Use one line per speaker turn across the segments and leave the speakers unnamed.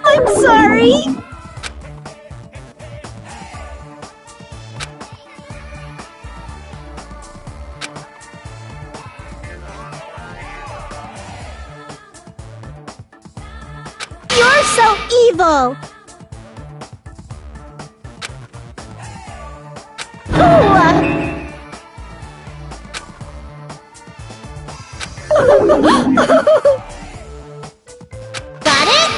I'm sorry! You're so evil! Got it?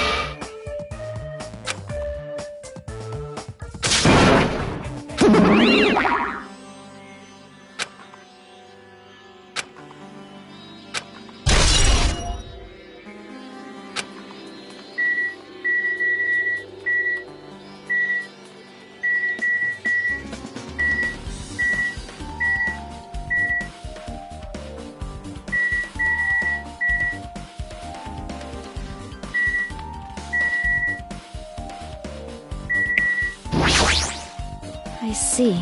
I see.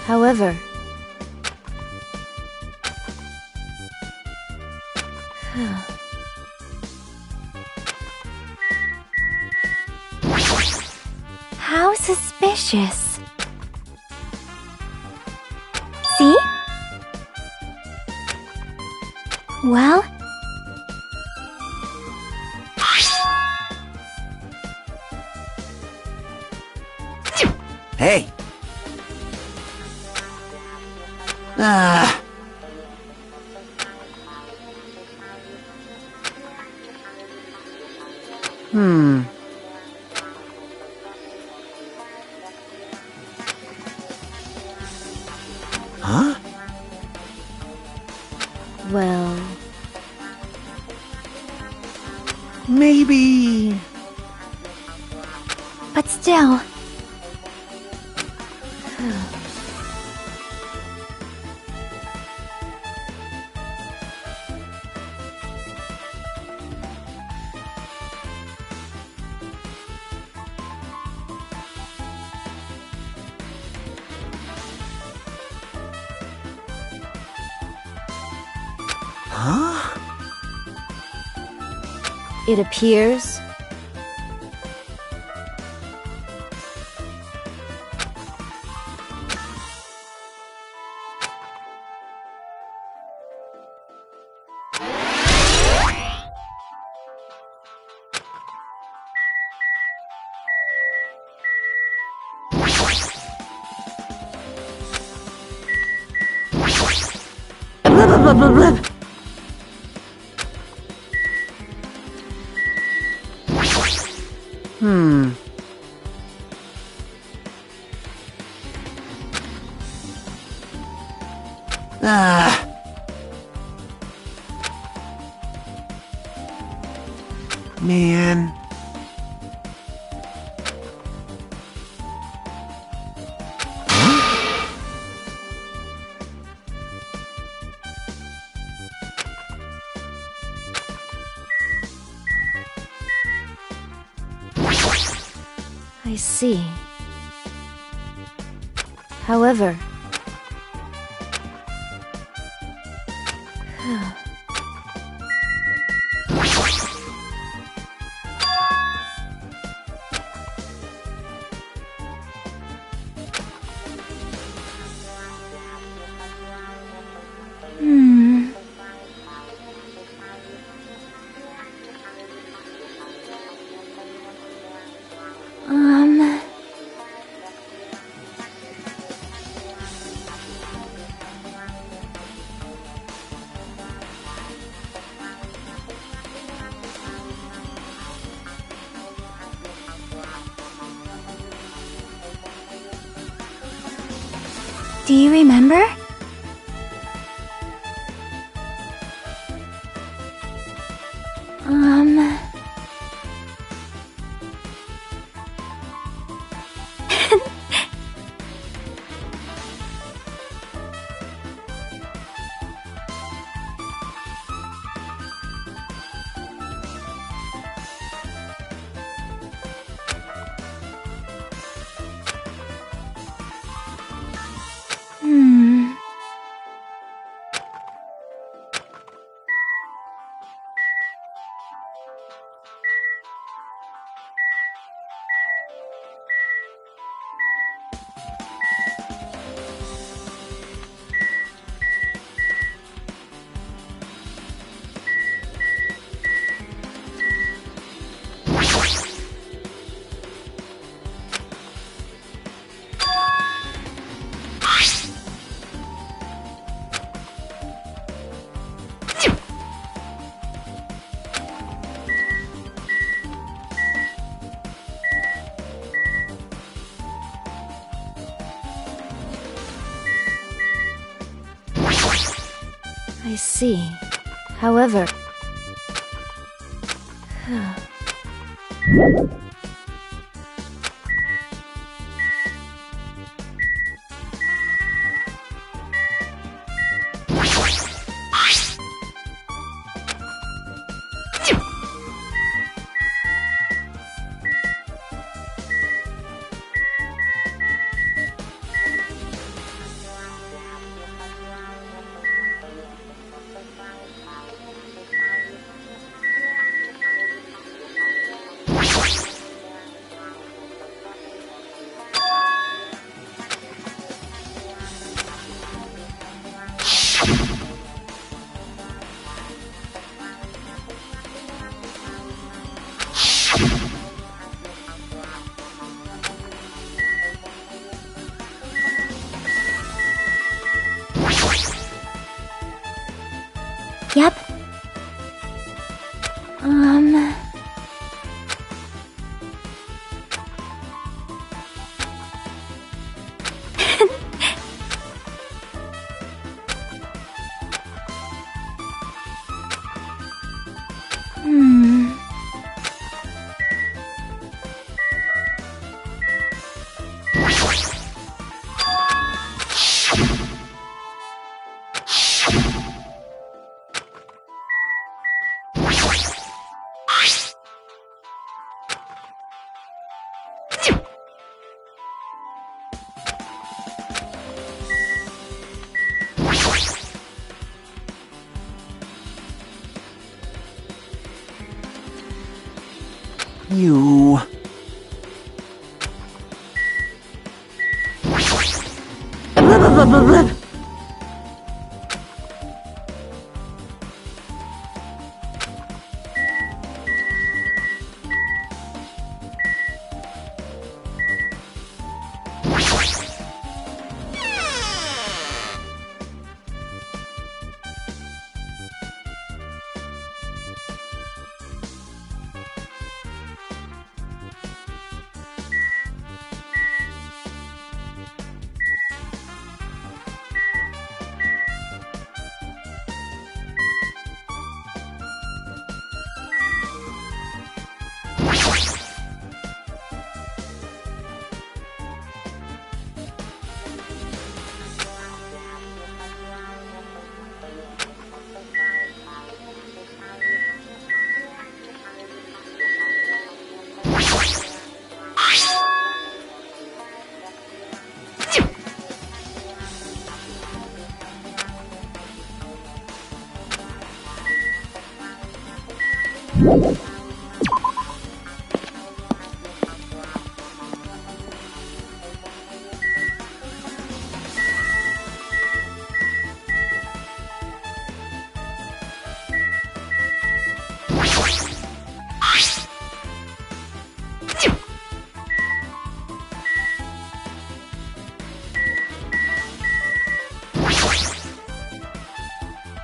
However... How suspicious. See? Well...
Hey! Ah. Huh?
Well...
Maybe...
But still...
Huh?
It appears
Man.
I see. However... Do you remember? I see. However... Yep.
You...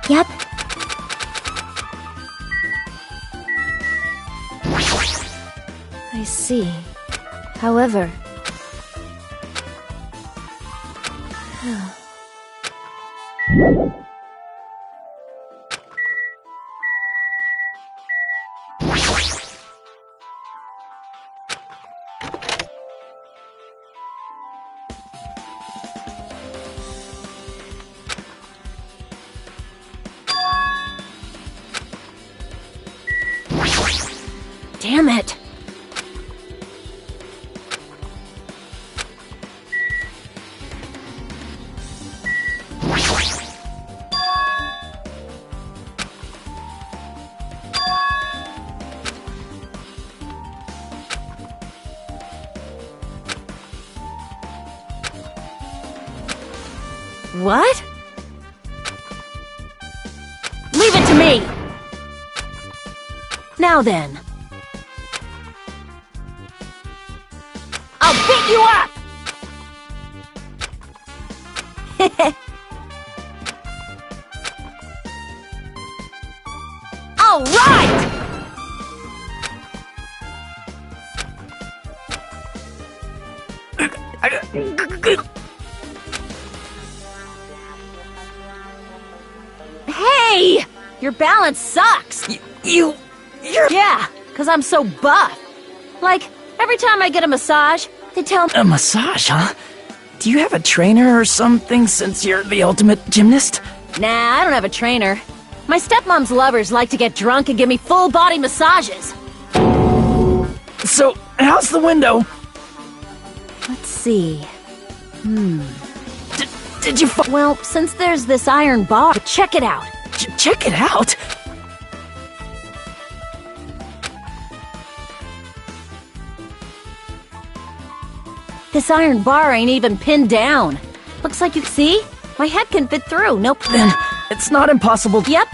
Yep. I see. However... Damn it! What? Leave it to me! Now then. I'll beat you up! All right! Hey! Your balance sucks!
You're...
Yeah, 'cause I'm so buff. Like, every time I get a massage, they tell me...
A massage, huh? Do you have a trainer or something since you're the ultimate gymnast?
Nah, I don't have a trainer. My stepmom's lovers like to get drunk and give me full-body massages.
So, how's the window?
Let's see.
Did you
Well, since there's this iron bar, check it out.
check it out?
This iron bar ain't even pinned down. Looks like you see? My head can fit through, no...
Then, it's not impossible.
Yep.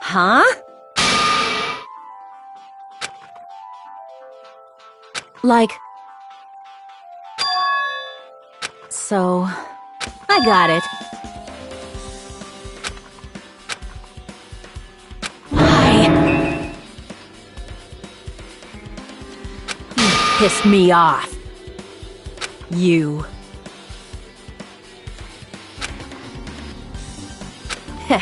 Huh? Like... So... I got it. Why? You pissed me off. You. Heh.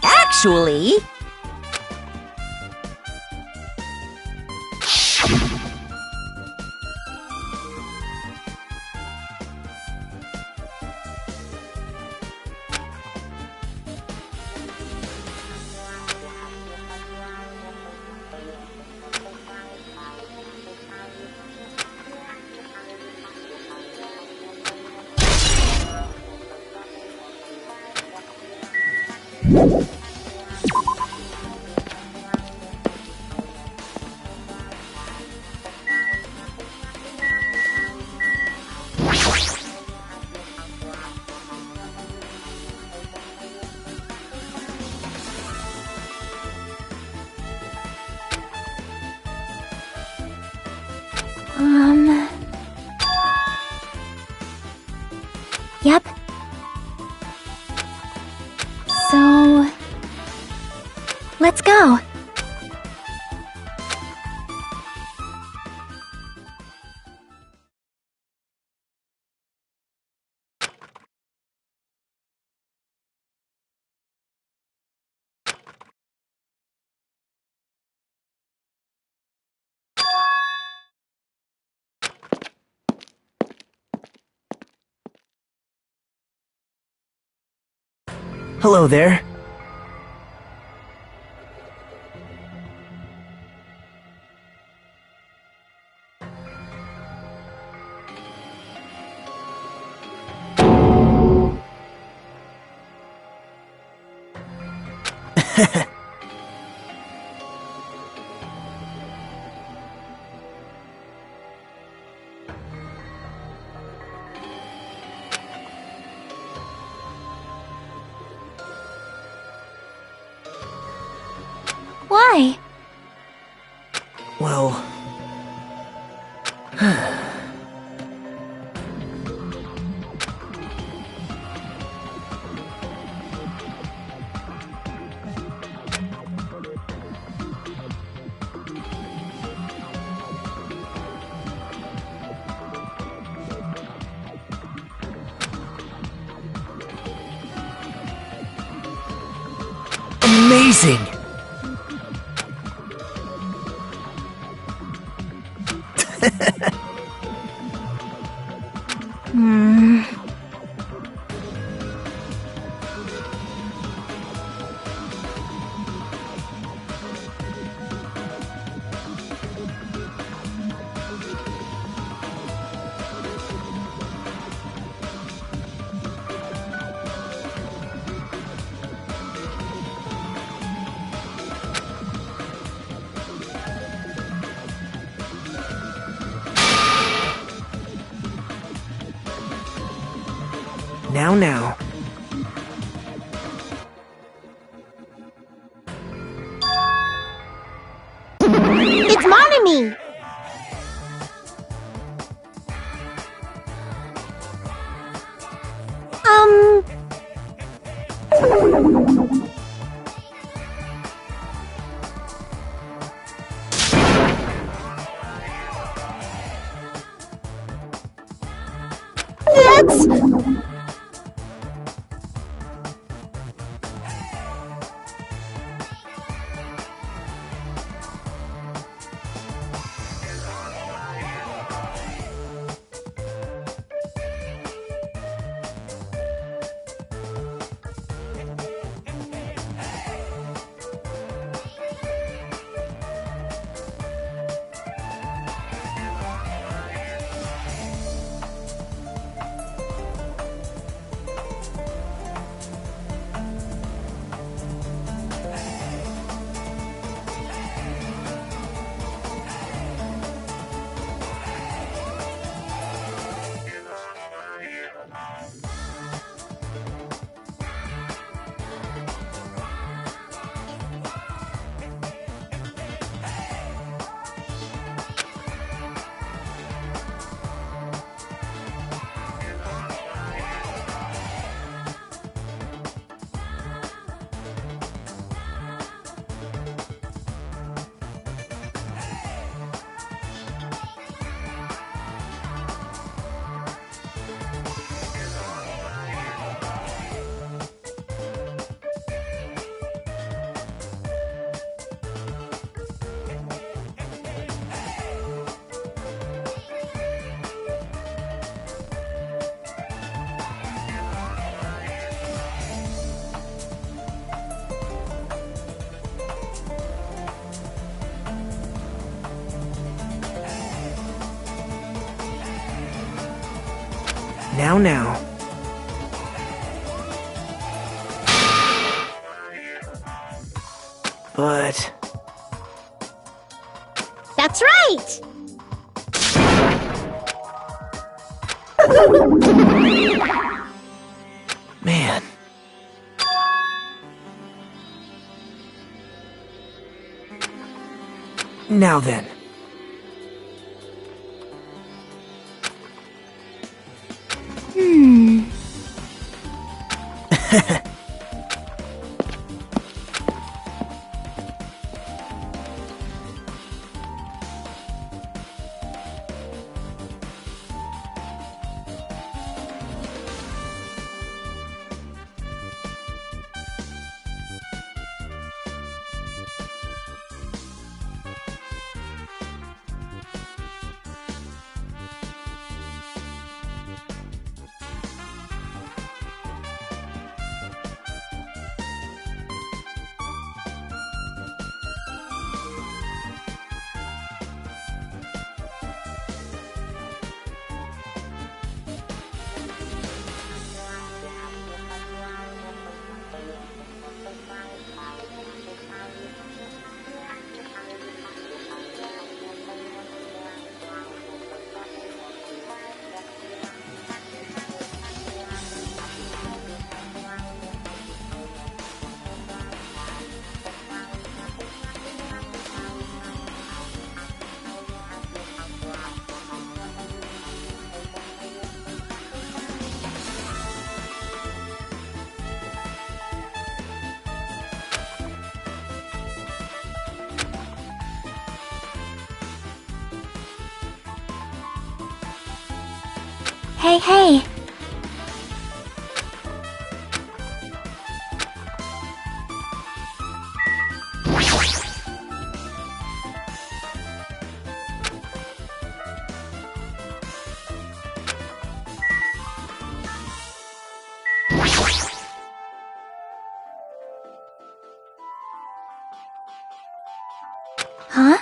Actually... Yep. So... let's go.
Hello there.
Why?
Well... Amazing! Now.
It's Monami! That's...
Now. But...
That's right!
Man. Now then.
Hey, hey! Huh?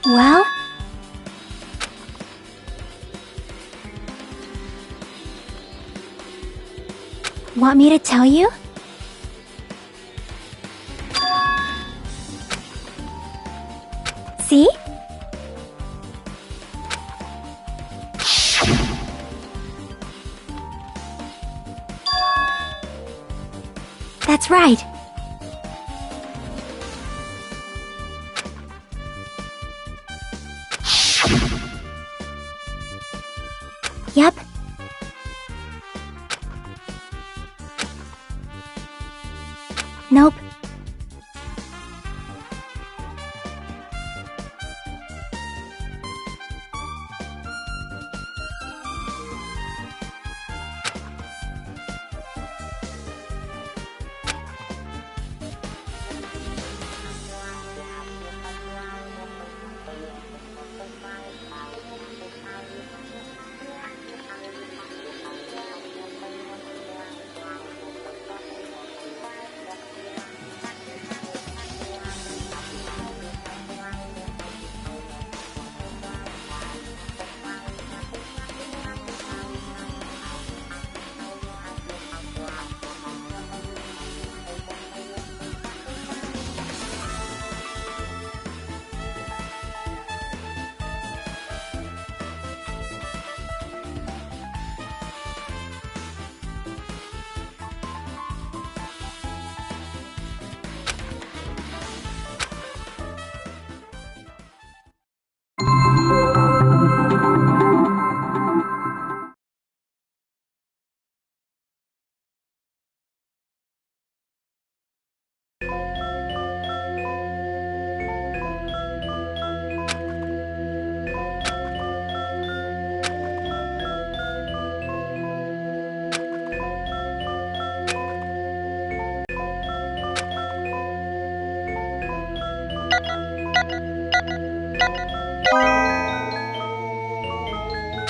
Well? Want me to tell you? See? That's right. Yep. Nope.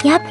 Yep.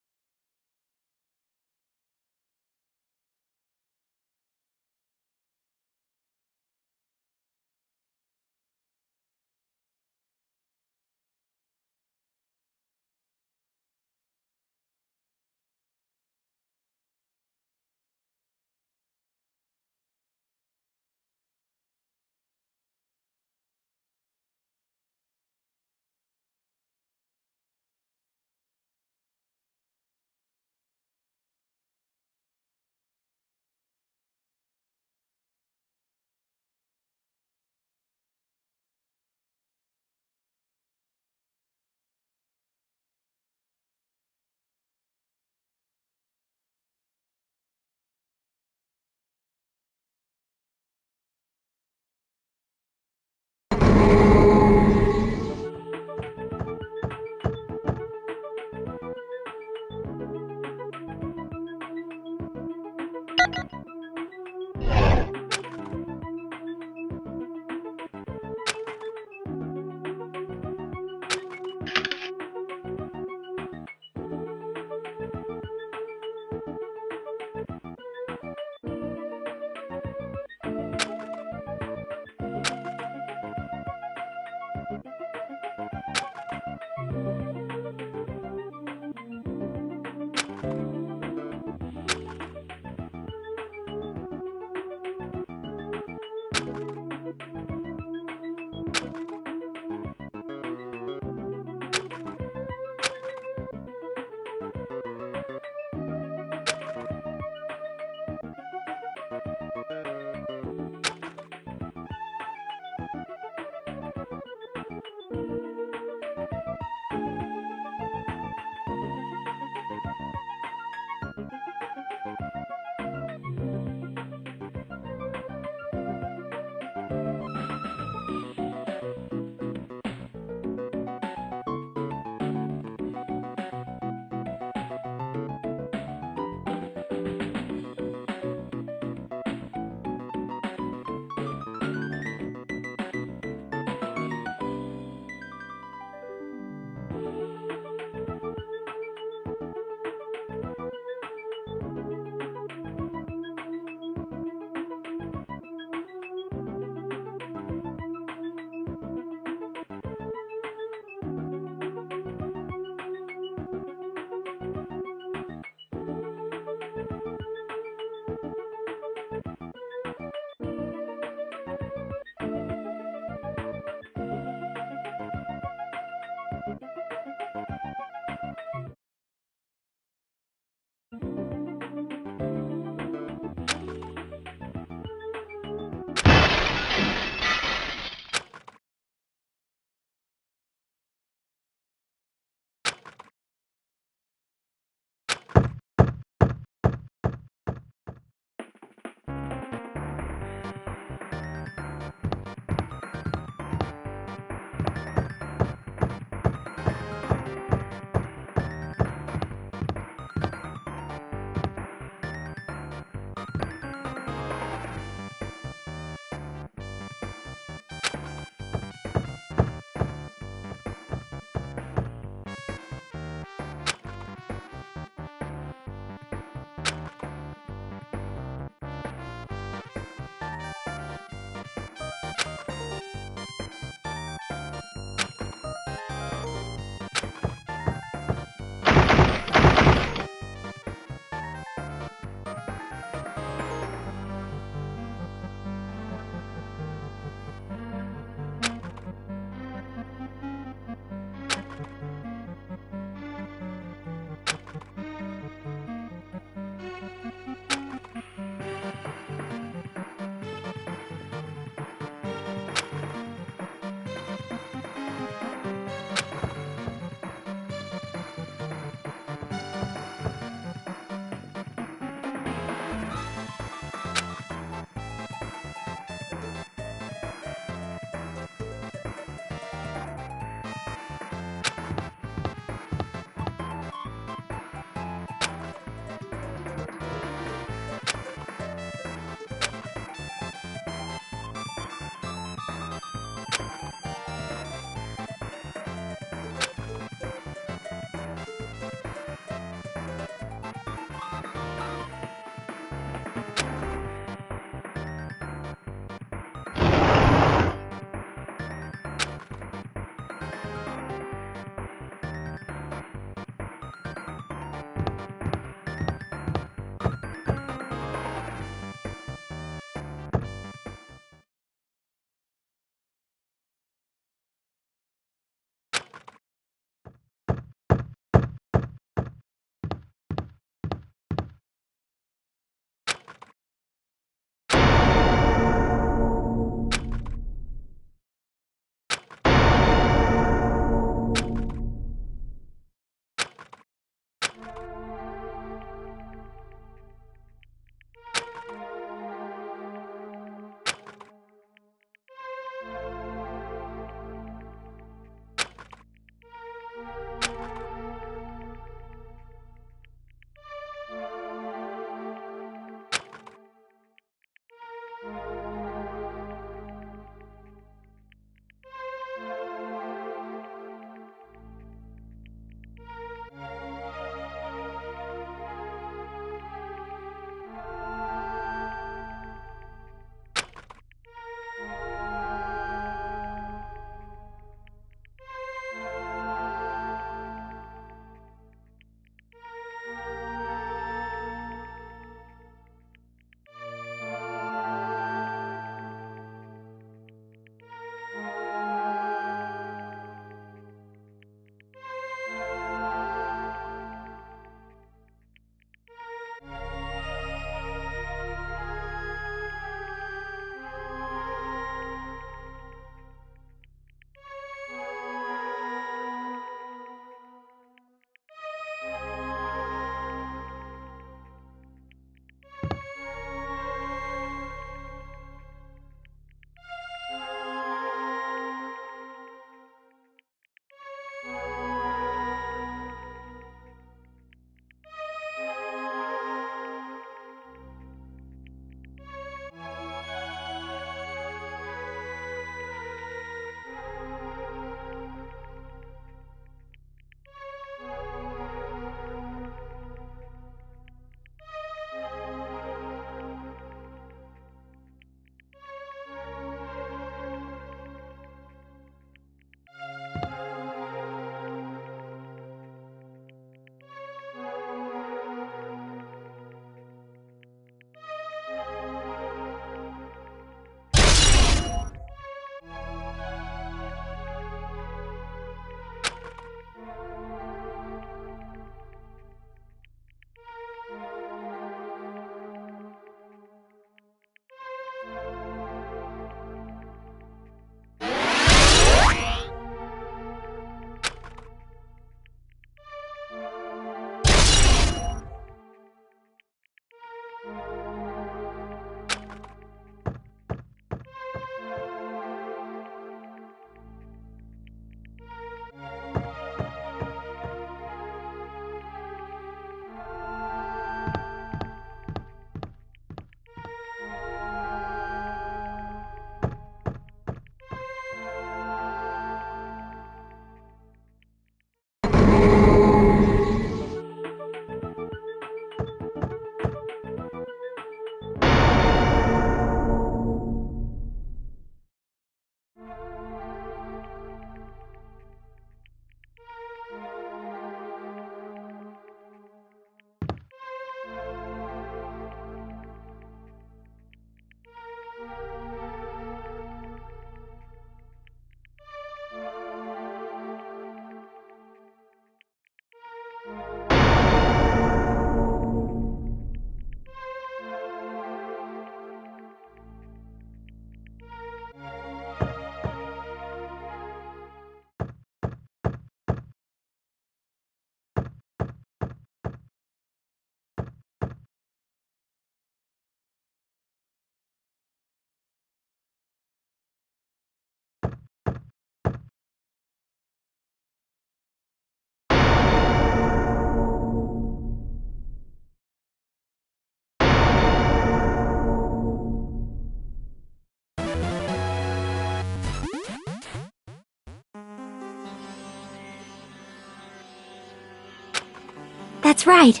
That's right.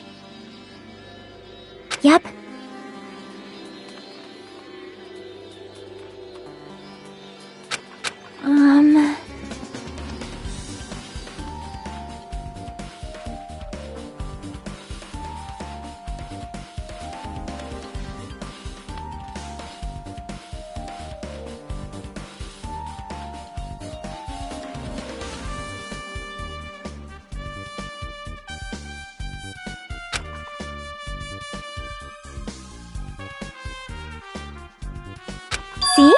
Yep. See?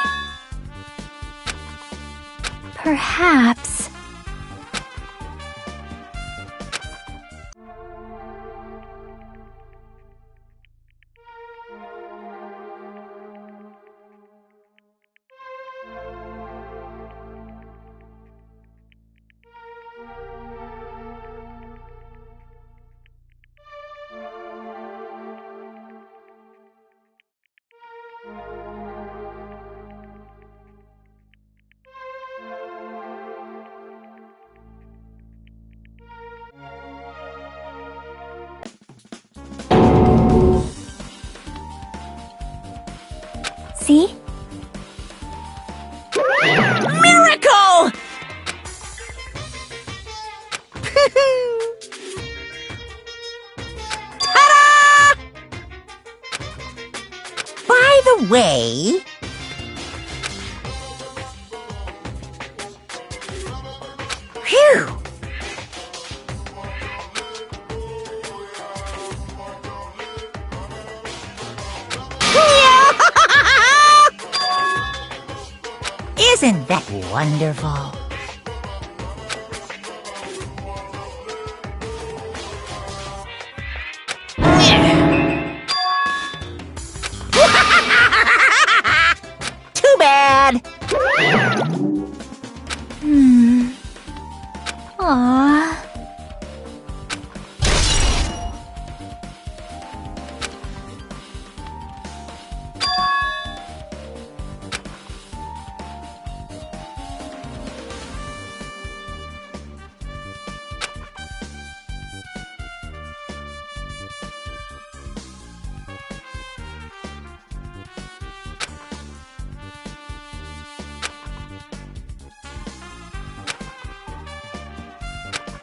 Perhaps... See?
Miracle! Ta-da!
By the way... Phew! Isn't that wonderful? Too bad!
Aww.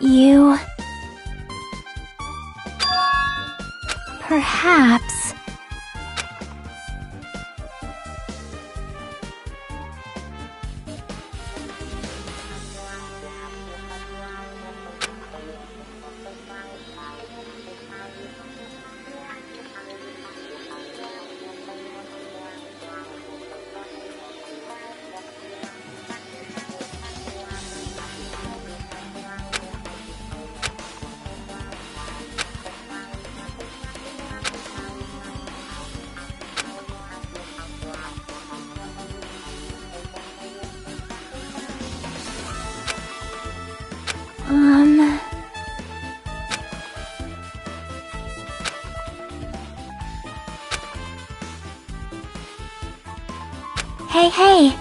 You... Perhaps... Hey, hey!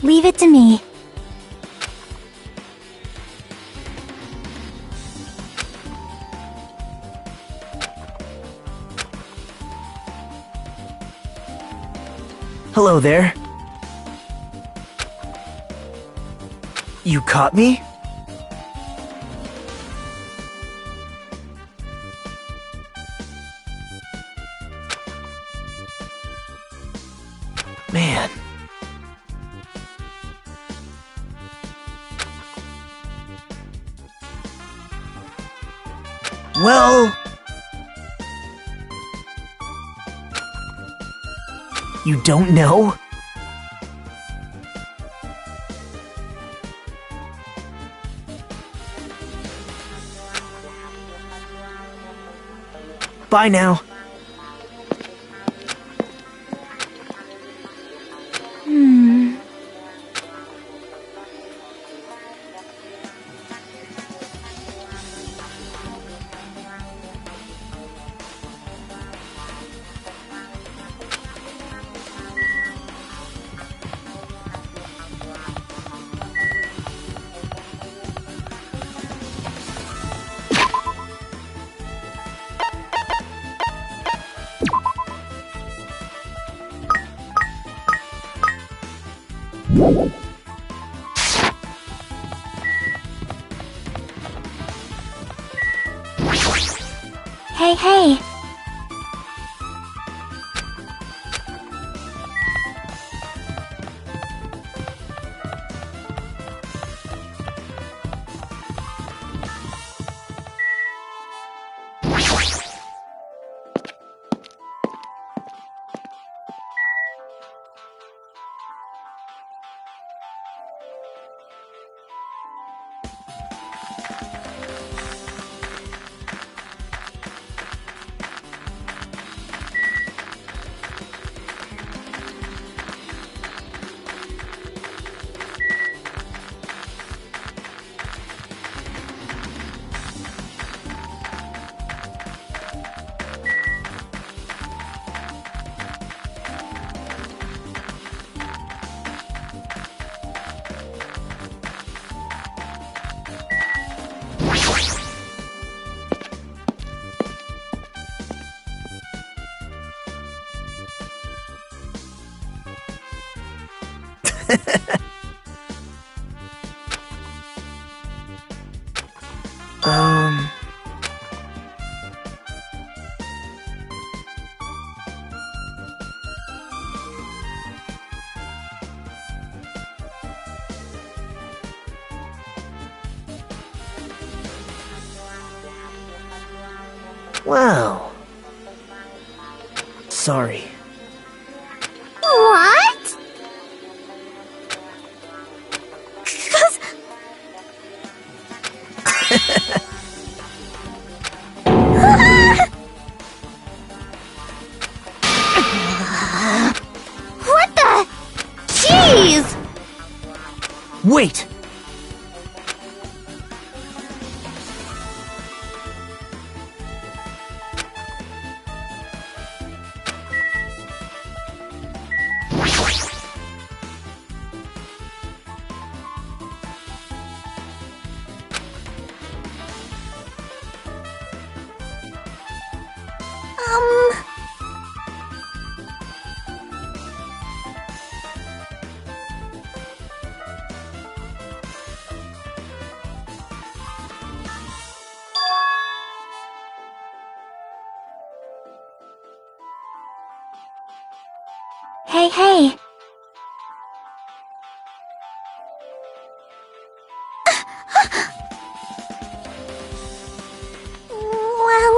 Leave it to me.
Hello there. You caught me? Man. Well... You don't know? Bye now.
Hey, hey!
Well... Sorry.
What? What the? Jeez!
Wait!
Hey, hey! Well...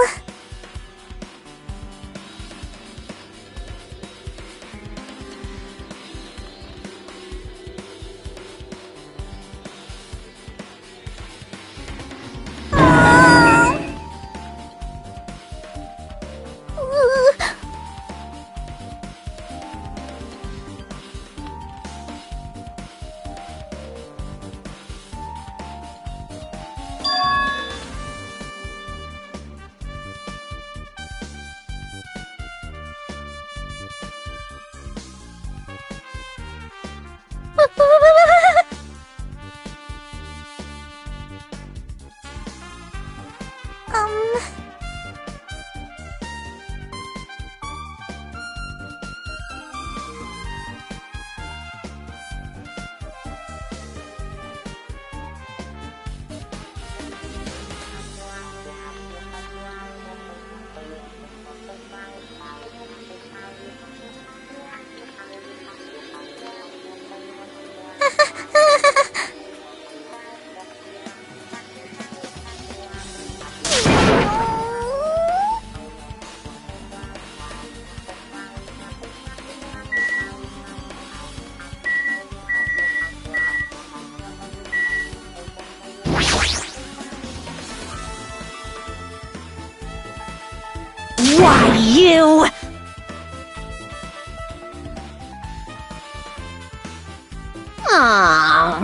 Ah.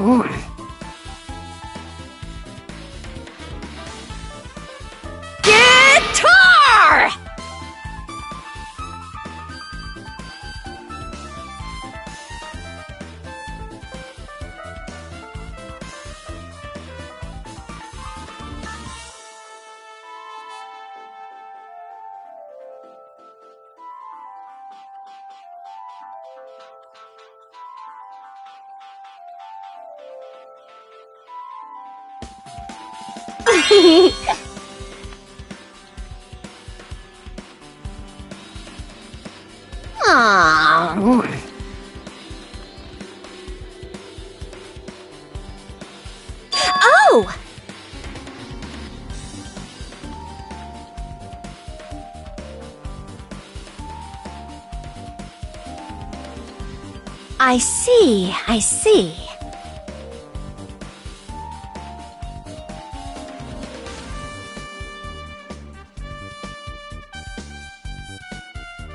Guitar! Ah. Oh! I see, I see.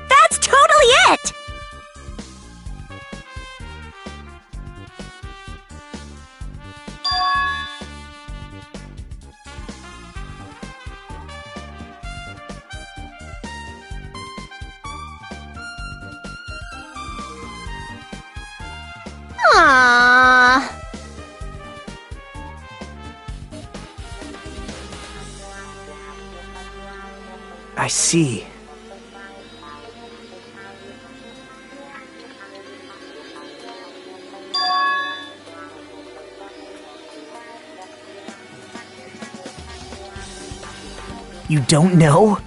That's totally it! Aww.
I see. You don't know?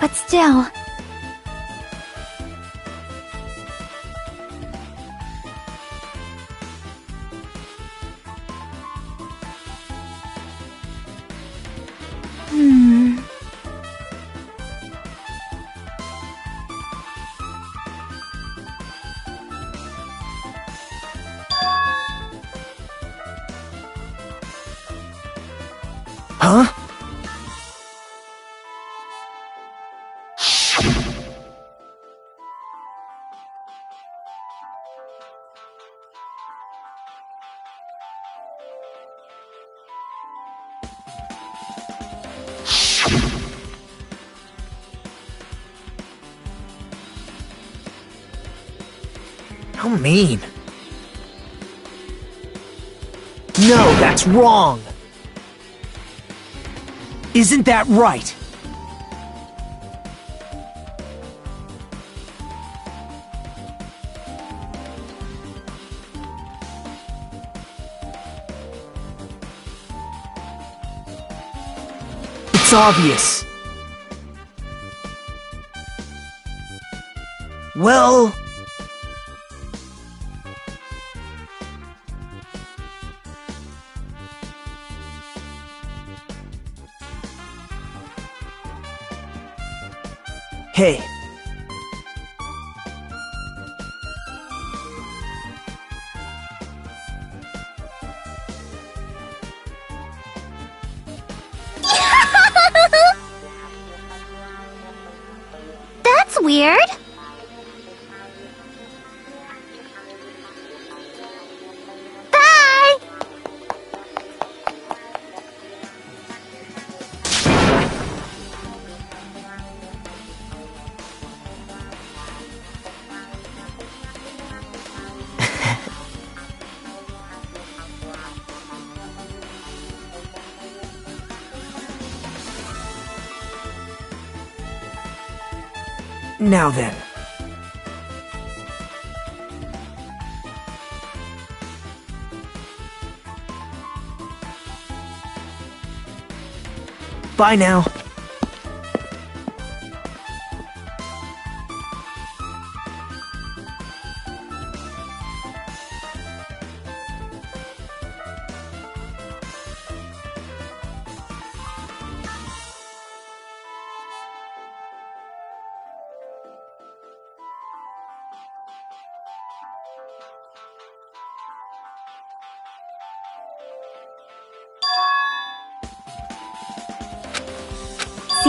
But still...
Huh? How mean. No, that's wrong. Isn't that right? It's obvious. Well... Hey.
That's weird. Bye!
Now then. Bye now.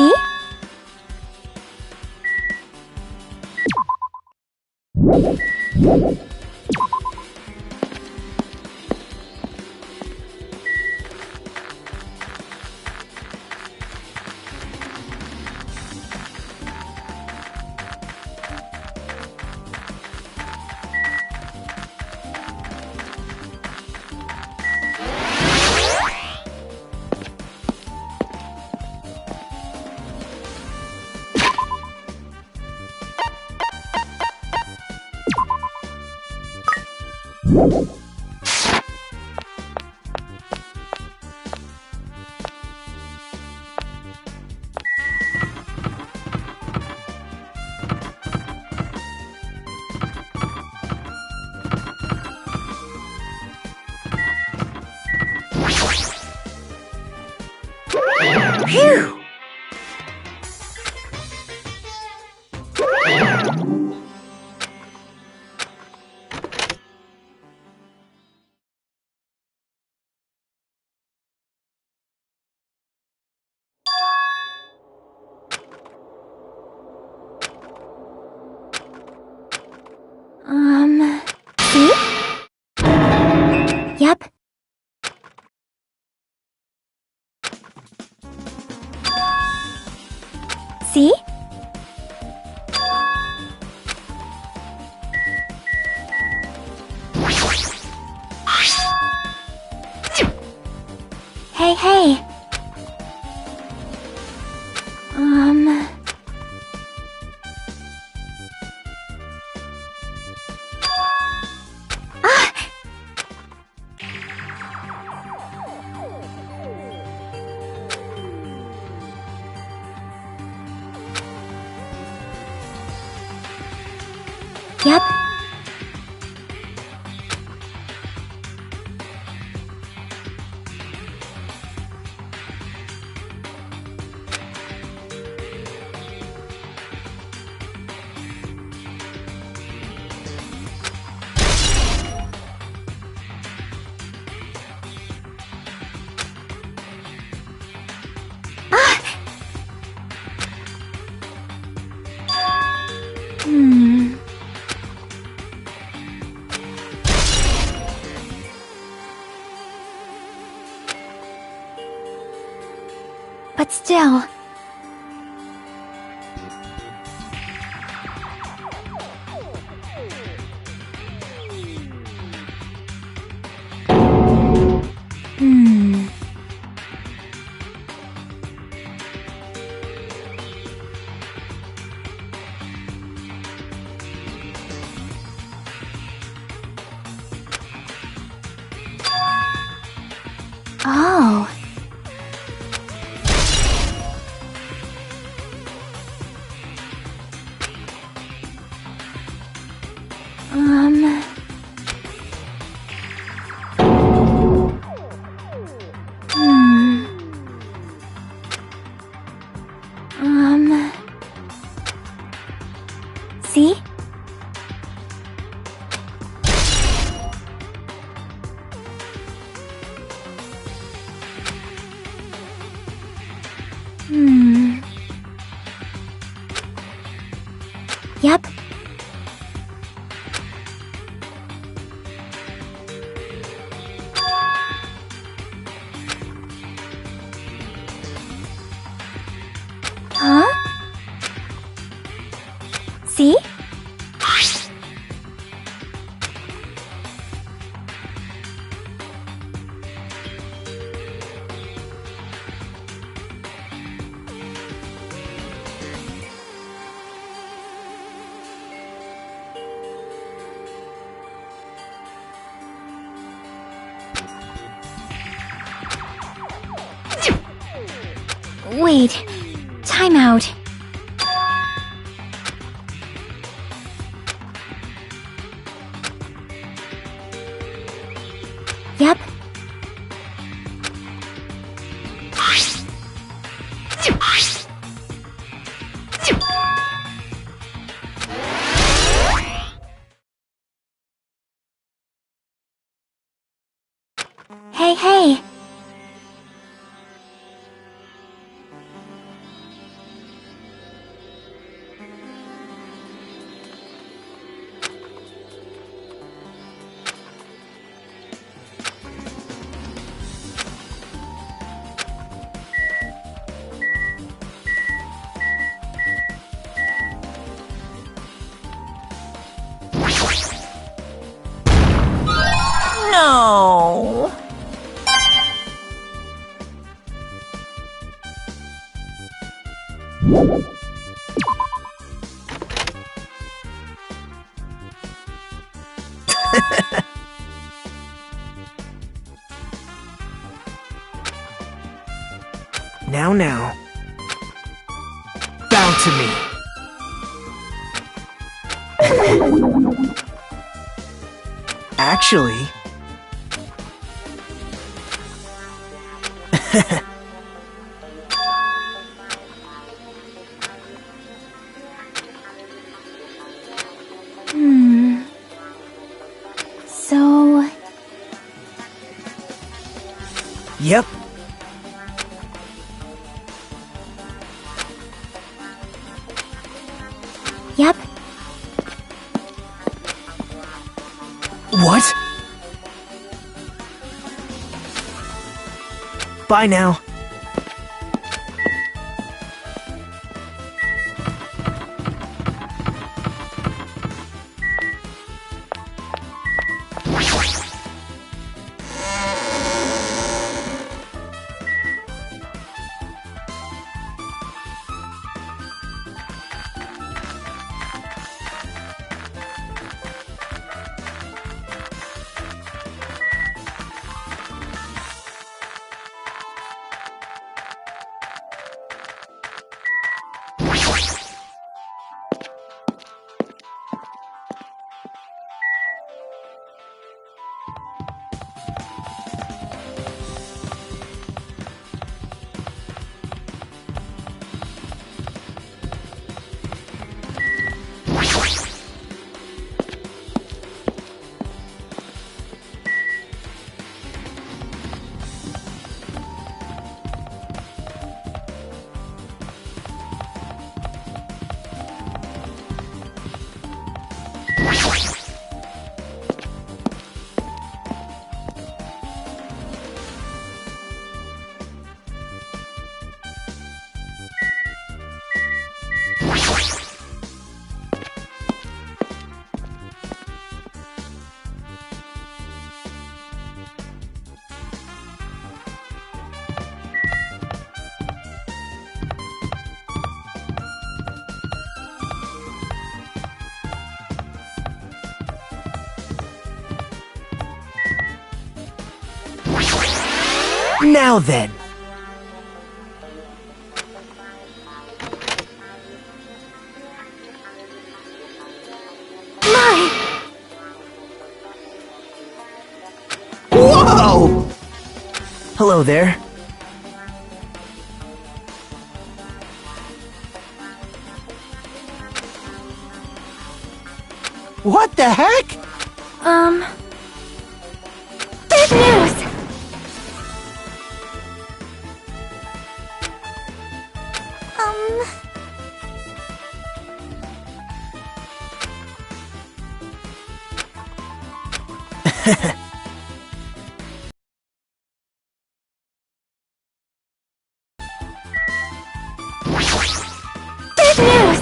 See?
Phew!
See? Yep. See? Hey, hey. Yep. But still... Oh... See? Yep. Huh? See? Wait. Time out. Yep. Hey, hey.
Now. Bow to me. Actually...
So...
Yep.
Yep.
What? Bye now. Now then. Whoa! Hello there. What the heck?
Bad news! Bad news!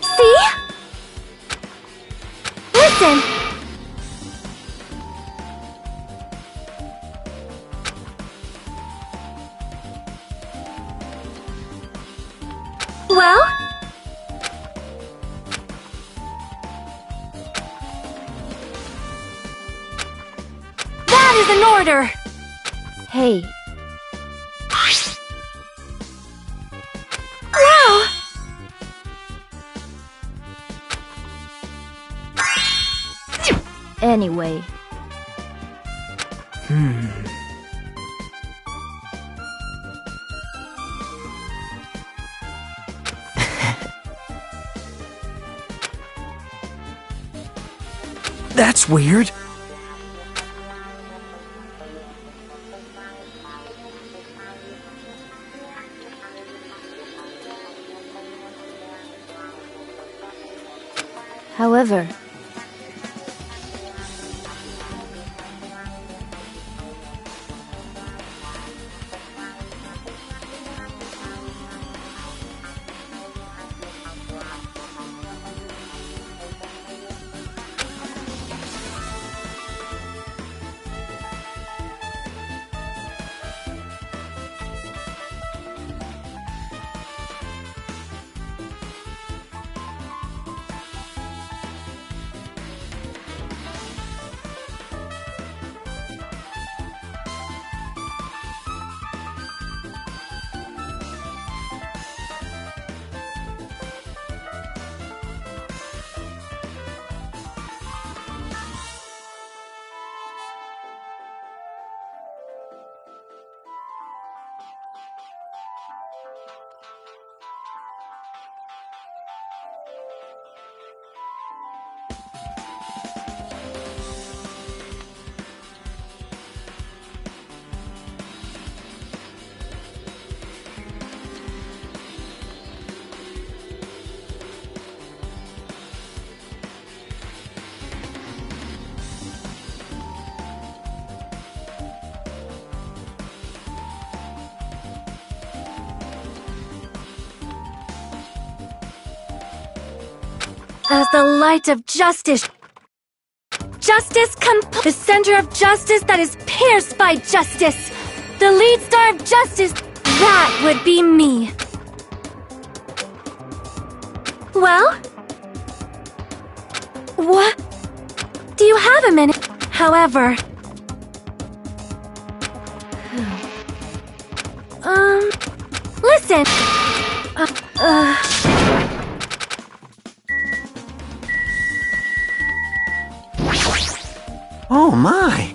See? Listen! Well? That is an order!
Hey,
Wow!
anyway.
That's weird.
However,
As the light of justice. Justice the center of justice that is pierced by justice. The lead star of justice. That would be me. Well? What? Do you have a minute? However... Listen!
Oh my!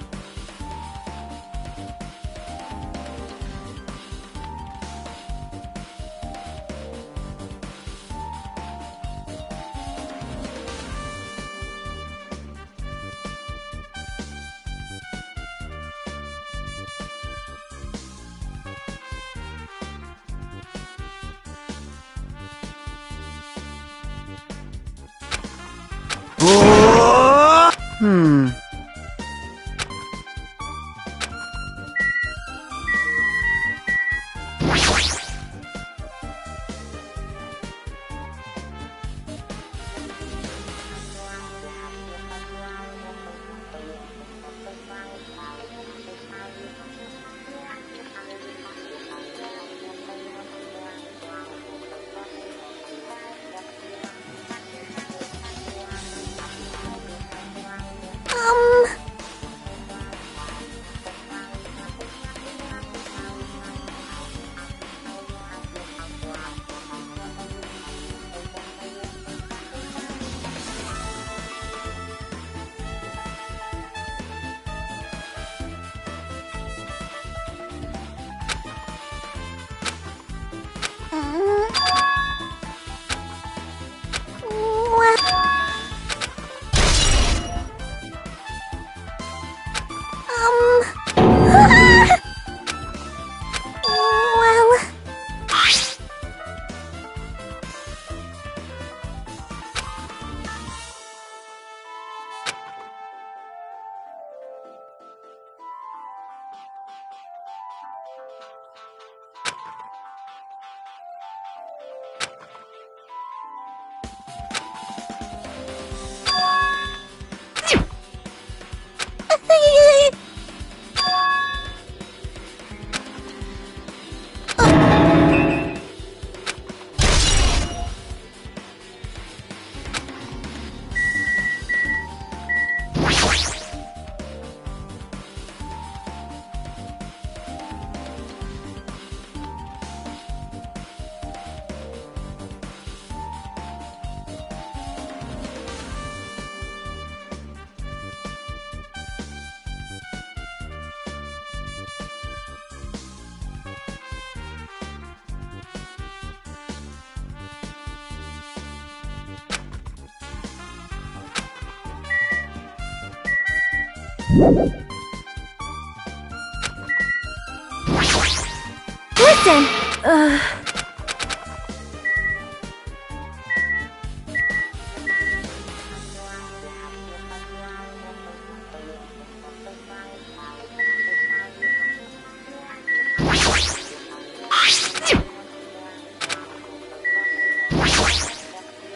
Listen!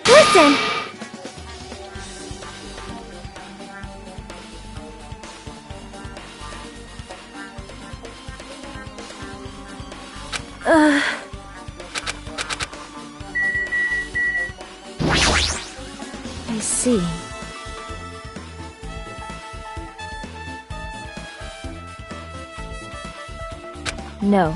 Listen! I see. No.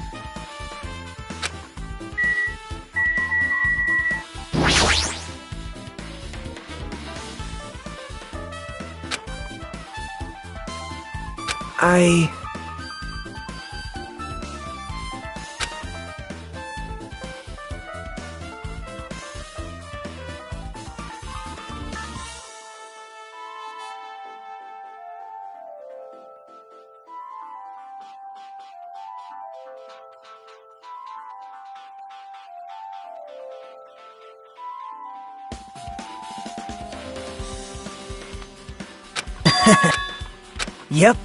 Yep.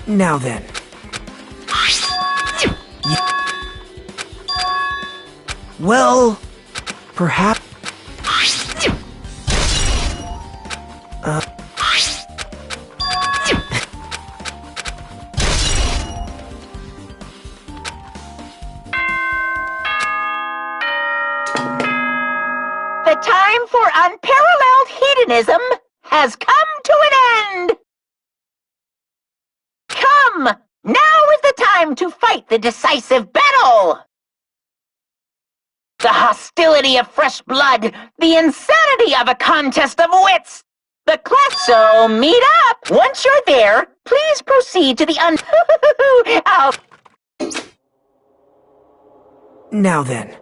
Now then. Well, perhaps...
The time for unparalleled hedonism has come to an end! Come! Now is the time to fight the decisive battle! The hostility of fresh blood, the insanity of a contest of wits! The class, so meet up! Once you're there, please proceed to the
Now then.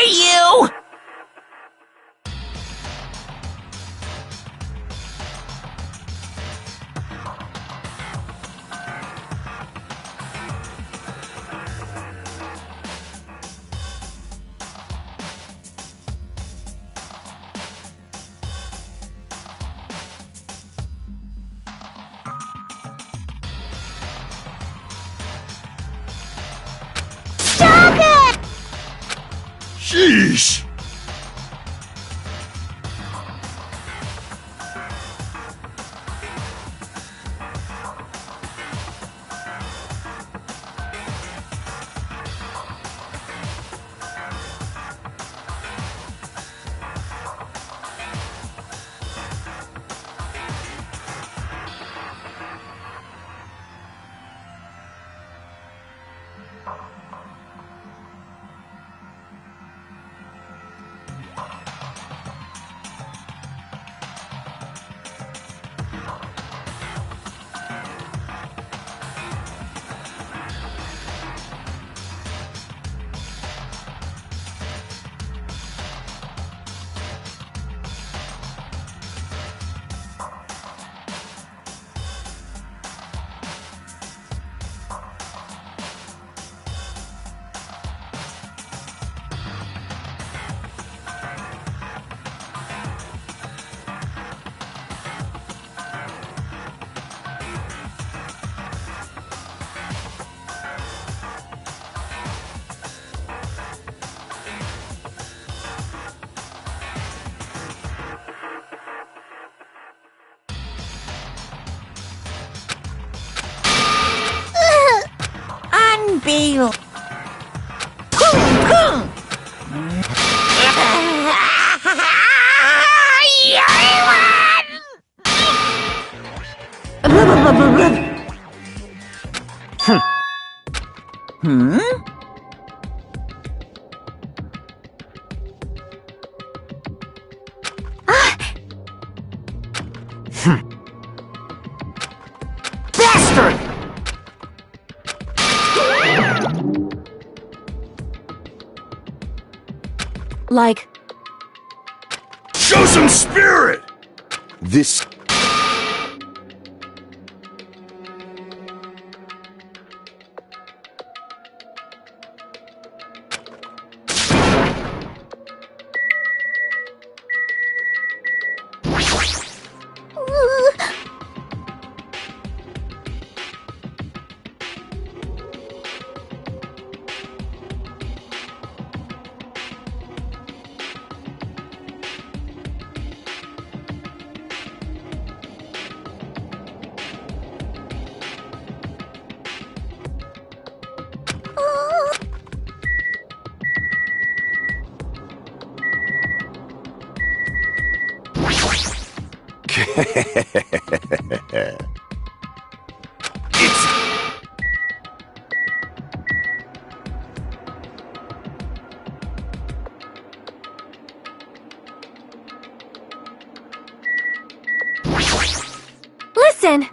you!
Sheesh!
feel.
Bastard!
Like,
Show some spirit!
This
Listen!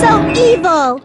so evil!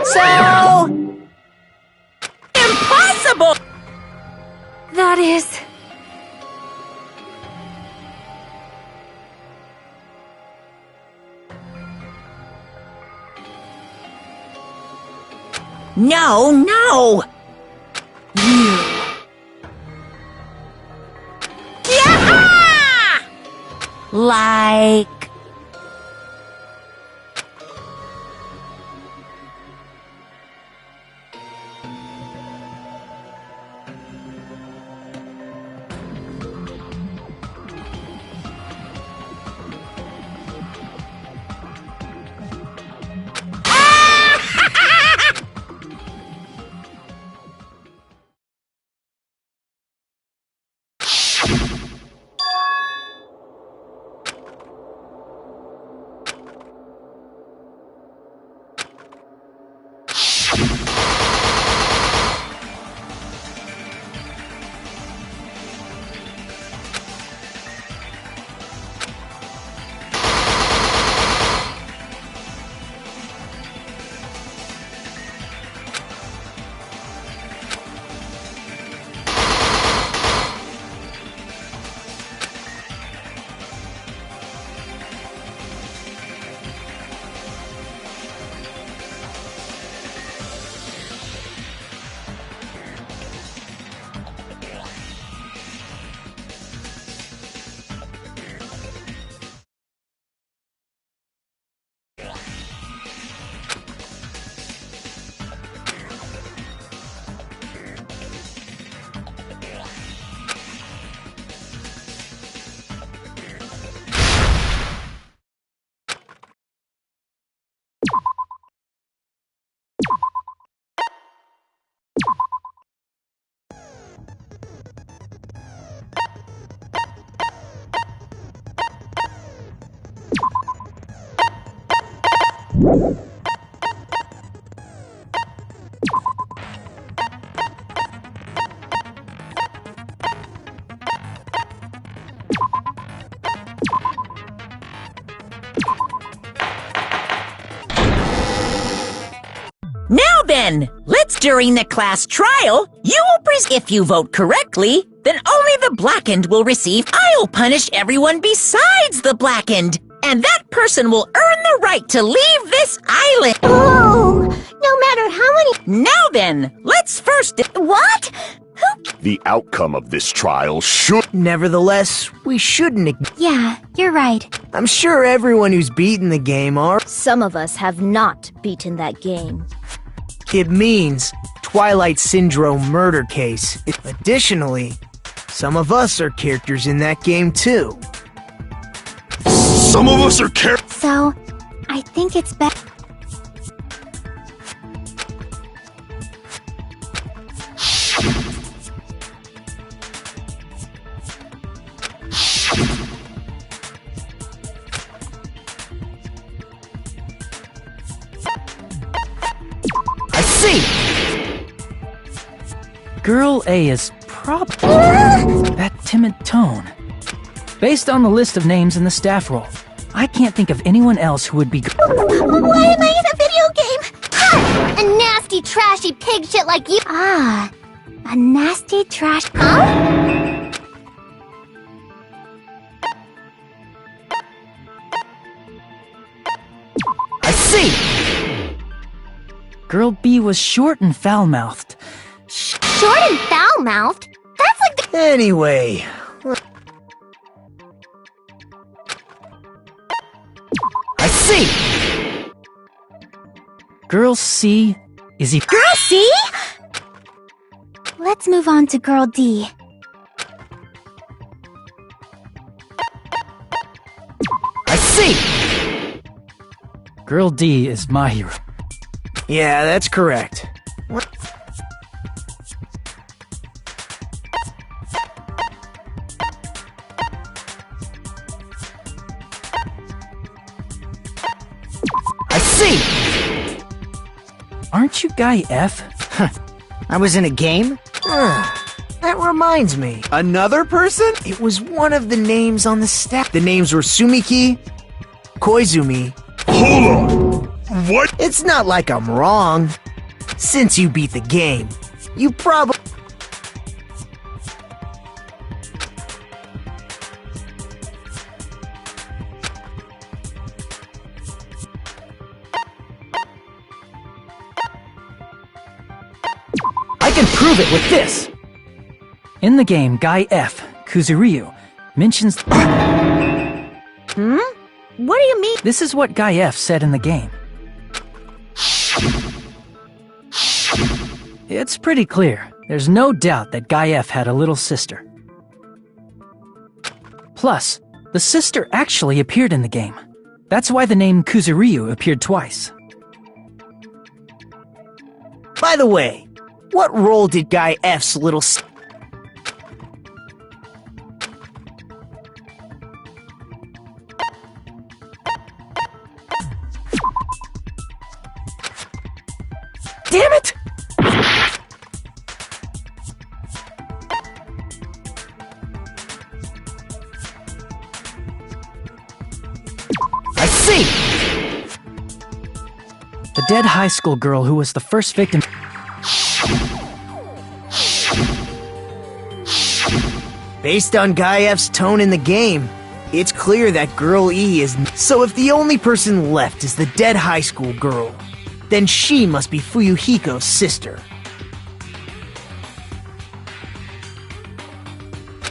So... impossible!
That is...
No, no! You... Yeah! Like... Now then, during the class trial, you will if you vote correctly, then only the blackened will receive. I'll punish everyone besides the blackened, and that person will earn the right to leave this island.
Oh, no matter how many...
Now then, let's first...
What?
The outcome of this trial should...
Nevertheless, we shouldn't...
Yeah, you're right.
I'm sure everyone who's beaten the game are...
Some of us have not beaten that game.
It means Twilight Syndrome murder case. Additionally, some of us are characters in that game too.
Some of us are
So, I think it's better...
see!
Girl A is probably that timid tone. Based on the list of names in the staff roll, I can't think of anyone else who would be.
Why am I in a video game? Ha! A nasty, trashy pig shit like you. Ah, a nasty trash. Huh?
I see!
Girl B was short and foul-mouthed.
Short and foul-mouthed? That's like the.
Anyway. I see!
Girl C is he.
Girl C? Let's move on to Girl D.
I see!
Girl D is Mahiru.
Yeah, that's correct. What? I see!
Aren't you Guy F?
I was in a game? That reminds me.
Another person?
It was one of the names on the stack. The names were Sumiki, Koizumi.
Hold on! What?
It's not like I'm wrong. Since you beat the game, you probably...
I can prove it with this! In the game, Guy F, Kuzuryu, mentions...
What do you mean?
This is what Guy F said in the game. It's pretty clear. There's no doubt that Guy F had a little sister. Plus, the sister actually appeared in the game. That's why the name Kuzuryu appeared twice.
By the way, what role did Guy F's little... Damn it! I see!
The dead high school girl who was the first victim...
Based on Guy F's tone in the game, it's clear that Girl E is... So if the only person left is the dead high school girl, then she must be Fuyuhiko's sister.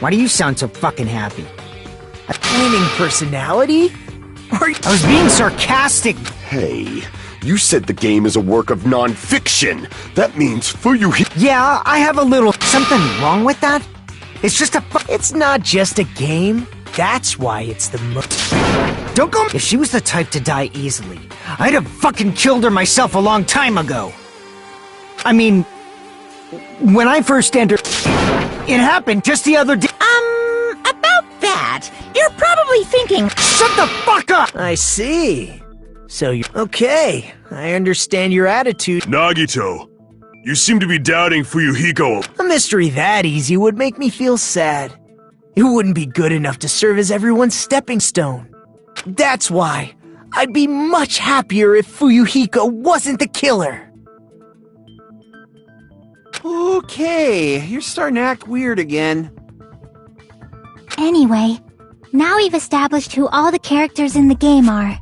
Why do you sound so fucking happy?
A winning personality? Or...
I was being sarcastic.
Hey, you said the game is a work of non-fiction. That means Fuyuhiko...
Yeah, I have a little... Something wrong with that? It's just a
It's not just a game. That's why it's the most...
Don't go... If she was the type to die easily, I'd have fucking killed her myself a long time ago. I mean... When I first entered... It happened just the other day...
About that, you're probably thinking...
Shut the fuck up!
I see. So you... Okay, I understand your attitude.
Nagito, you seem to be doubting Fuyuhiko.
A mystery that easy would make me feel sad. It wouldn't be good enough to serve as everyone's stepping stone. That's why I'd be much happier if Fuyuhiko wasn't the killer.
Okay, you're starting to act weird again.
Anyway, now we've established who all the characters in the game are.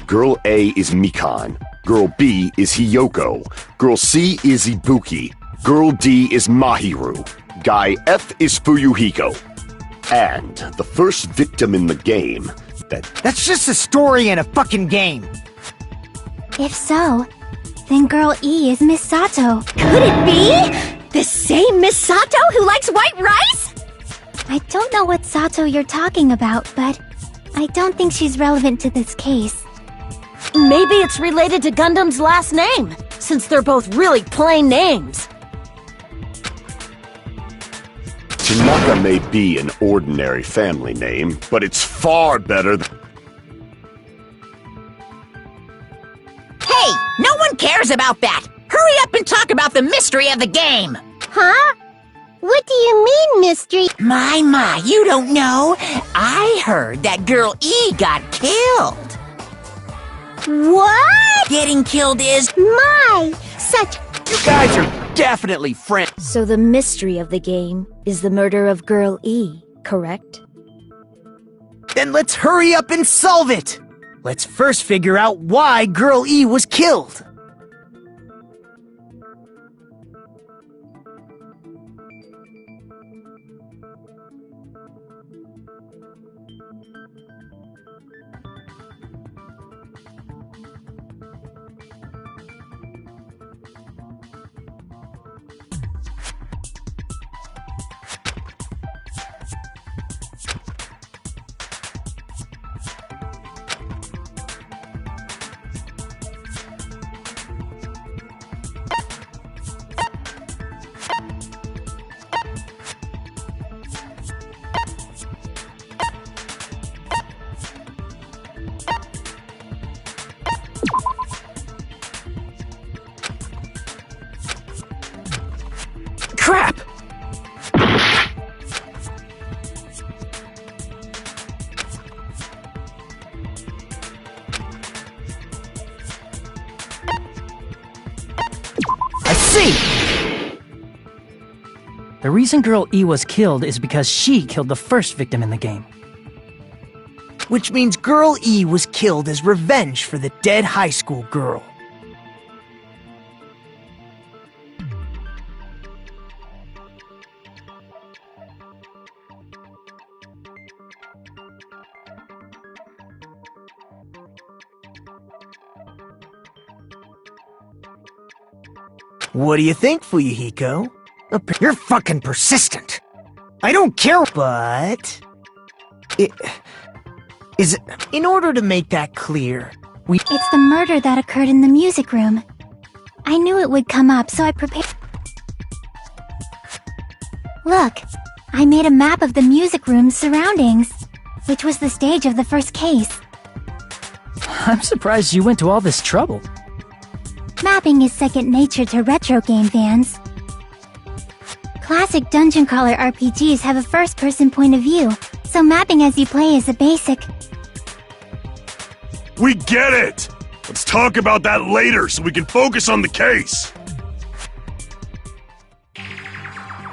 Girl A is Mikan. Girl B is Hiyoko. Girl C is Ibuki. Girl D is Mahiru. Guy F is Fuyuhiko. And the first victim in the game
That's just a story in a fucking game.
If so, then Girl E is Miss Sato.
Could it be? The same Miss Sato who likes white rice?
I don't know what Sato you're talking about, but I don't think she's relevant to this case.
Maybe it's related to Gundam's last name, since they're both really plain names.
Tanaka may be an ordinary family name, but it's far better than...
Hey, no one cares about that! Hurry up and talk about the mystery of the game!
Huh? What do you mean, mystery?
My, you don't know? I heard that girl E got killed.
What?
Getting killed is...
Such...
You guys are definitely friends.
So the mystery of the game is the murder of Girl E, correct?
Then let's hurry up and solve it! Let's first figure out why Girl E was killed.
Crap!
I see!
The reason Girl E was killed is because she killed the first victim in the game.
Which means Girl E was killed as revenge for the dead high school girl. What do you think, Fuyuhiko?
You're fucking persistent. I don't care,
But...
Is it...
in order to make that clear,
It's the murder that occurred in the music room. I knew it would come up, so I prepared... Look, I made a map of the music room's surroundings, which was the stage of the first case.
I'm surprised you went to all this trouble.
Mapping is second nature to retro game fans. Classic dungeon crawler RPGs have a first-person point of view, so mapping as you play is a basic.
We get it! Let's talk about that later so we can focus on the case.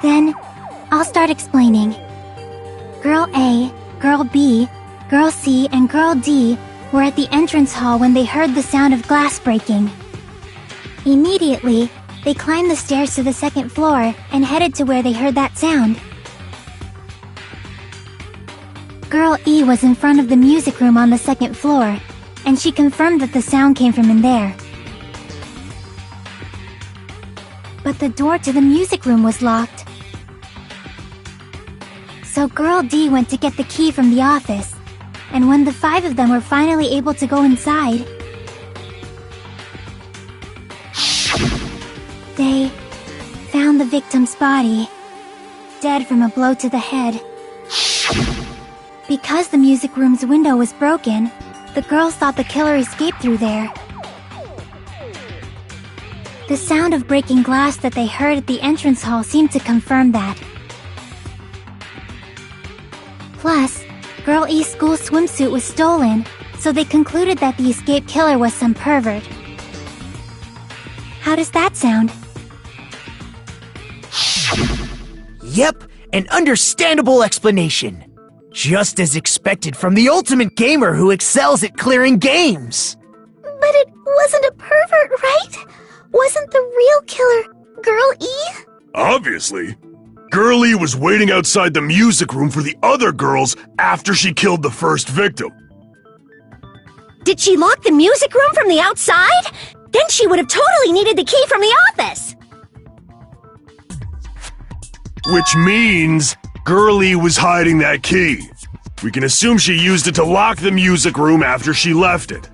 Then, I'll start explaining. Girl A, Girl B, Girl C, and Girl D were at the entrance hall when they heard the sound of glass breaking. Immediately, they climbed the stairs to the second floor and headed to where they heard that sound. Girl E was in front of the music room on the second floor, and she confirmed that the sound came from in there. But the door to the music room was locked. So Girl D went to get the key from the office, and when the 5 of them were finally able to go inside, they found the victim's body, dead from a blow to the head. Because the music room's window was broken, the girls thought the killer escaped through there. The sound of breaking glass that they heard at the entrance hall seemed to confirm that. Plus, Girl E's school swimsuit was stolen, so they concluded that the escaped killer was some pervert. How does that sound?
Yep, an understandable explanation. Just as expected from the ultimate gamer who excels at clearing games.
But it wasn't a pervert, right? Wasn't the real killer Girl E?
Obviously. Girlie was waiting outside the music room for the other girls after she killed the first victim.
Did she lock the music room from the outside? Then she would have totally needed the key from the office!
Which means Girlie was hiding that key. We can assume she used it to lock the music room after she left it.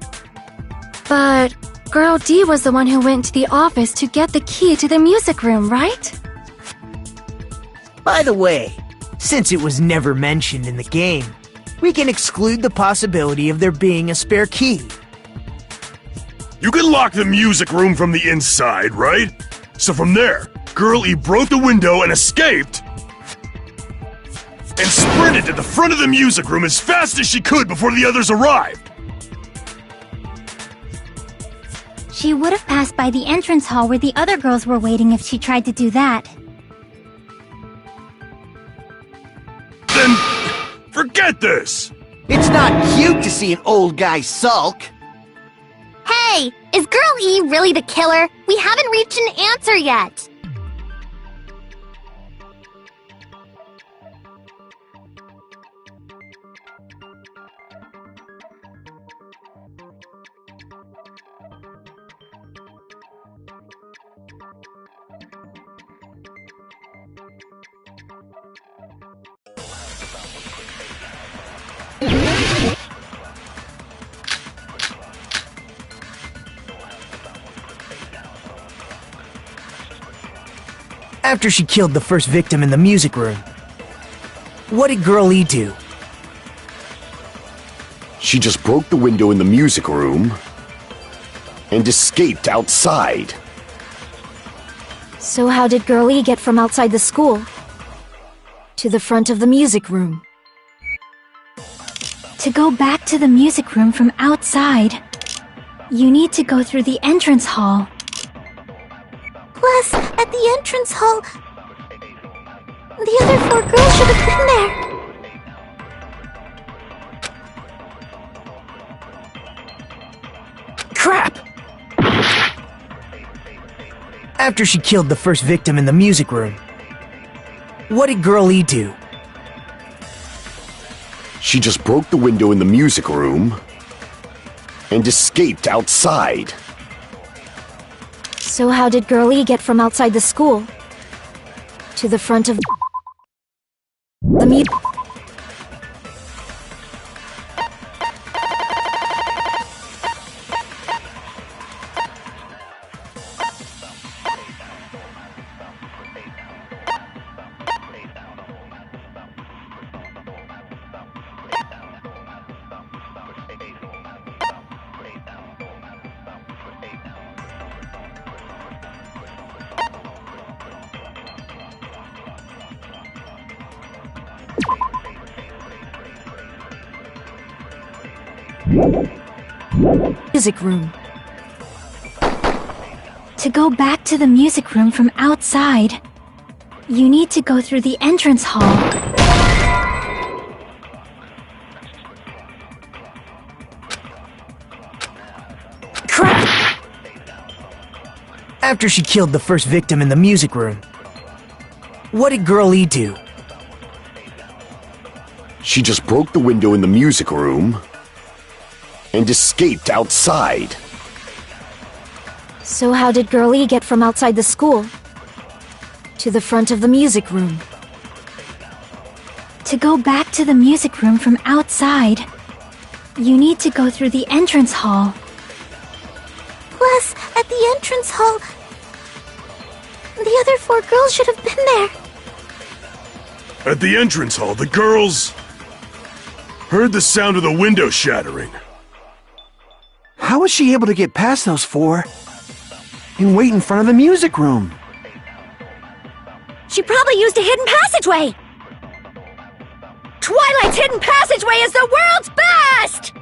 But Girl D was the one who went to the office to get the key to the music room, right?
By the way, since it was never mentioned in the game, we can exclude the possibility of there being a spare key.
You can lock the music room from the inside, right? So from there, Girl E broke the window and escaped, and sprinted to the front of the music room as fast as she could before the others arrived.
She would have passed by the entrance hall where the other girls were waiting if she tried to do that.
Then, forget this!
It's not cute to see an old guy sulk.
Hey, is Girl E really the killer? We haven't reached an answer yet.
After she killed the first victim in the music room, what did Girl E do?
She just broke the window in the music room and escaped outside.
So how did Girl E get from outside the school to the front of the music room?
To go back to the music room from outside, you need to go through the entrance hall.
Plus, at the entrance hall, the other 4 girls should have been there.
Crap! After she killed the first victim in the music room, what did Girl E do?
She just broke the window in the music room and escaped outside.
So how did Girl E get from outside the school to the front of the music? Music room.
To go back to the music room from outside, you need to go through the entrance hall.
Crap! After she killed the first victim in the music room, what did Girl E do?
She just broke the window in the music room and escaped outside.
So how did Girl E get from outside the school to the front of the music room?
To go back to the music room from outside, you need to go through the entrance hall.
Plus, at the entrance hall, the other 4 girls should have been there.
At the entrance hall, the girls heard the sound of the window shattering.
How was she able to get past those 4 and wait in front of the music room?
She probably used a hidden passageway! Twilight's hidden passageway is the world's best!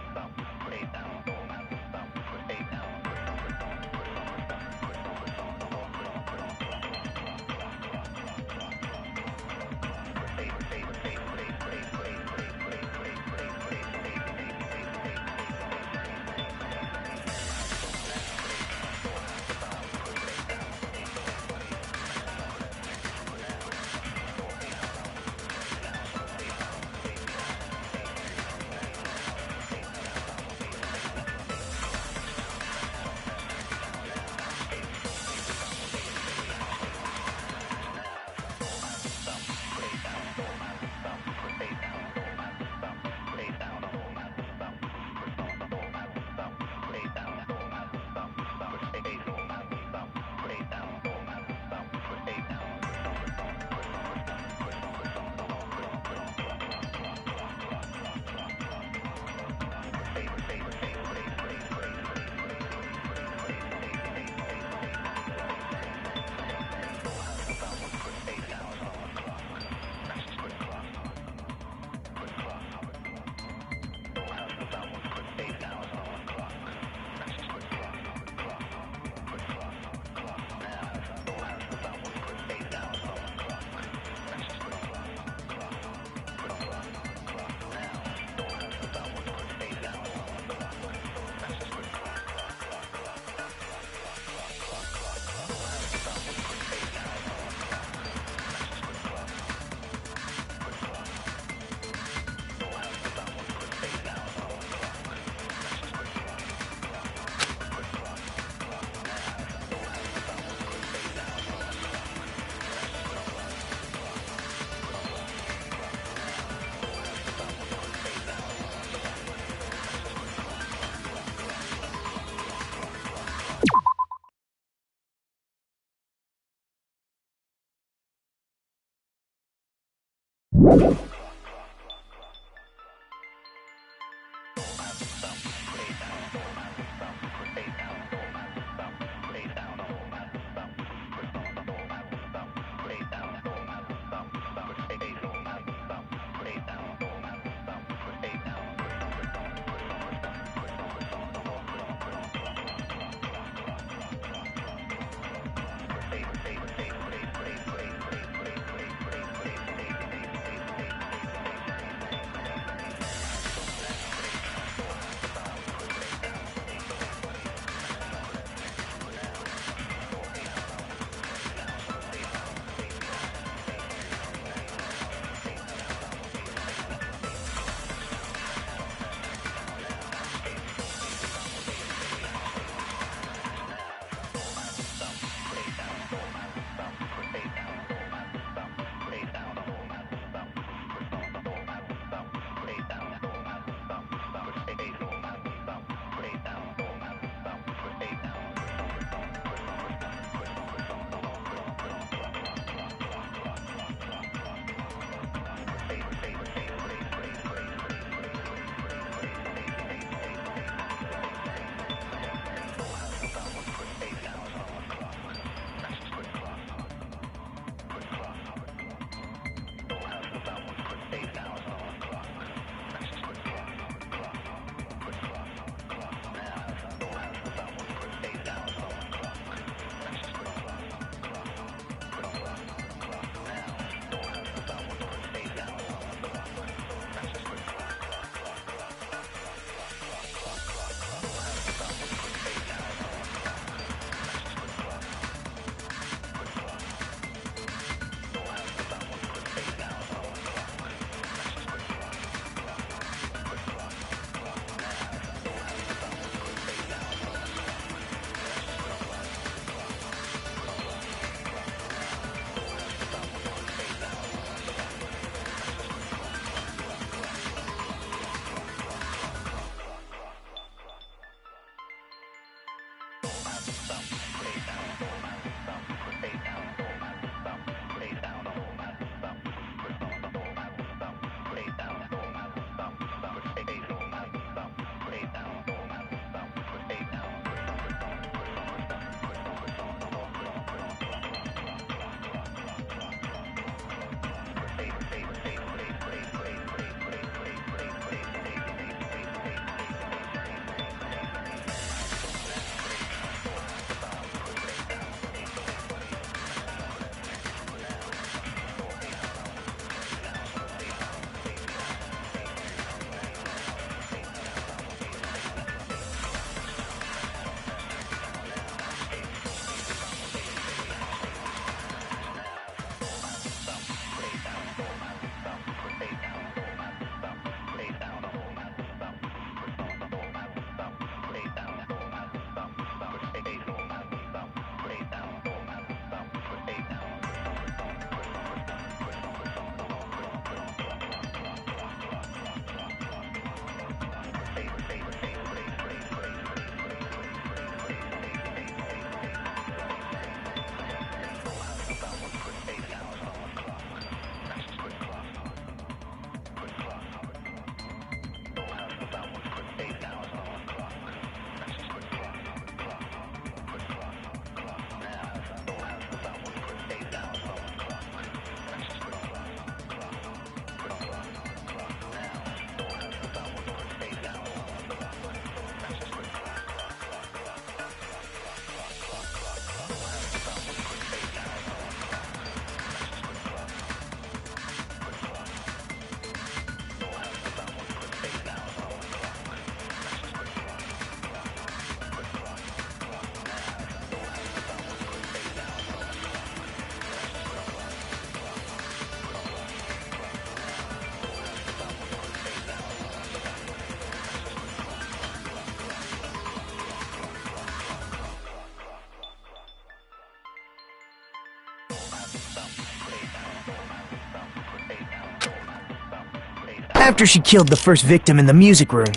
After she killed the first victim in the music room.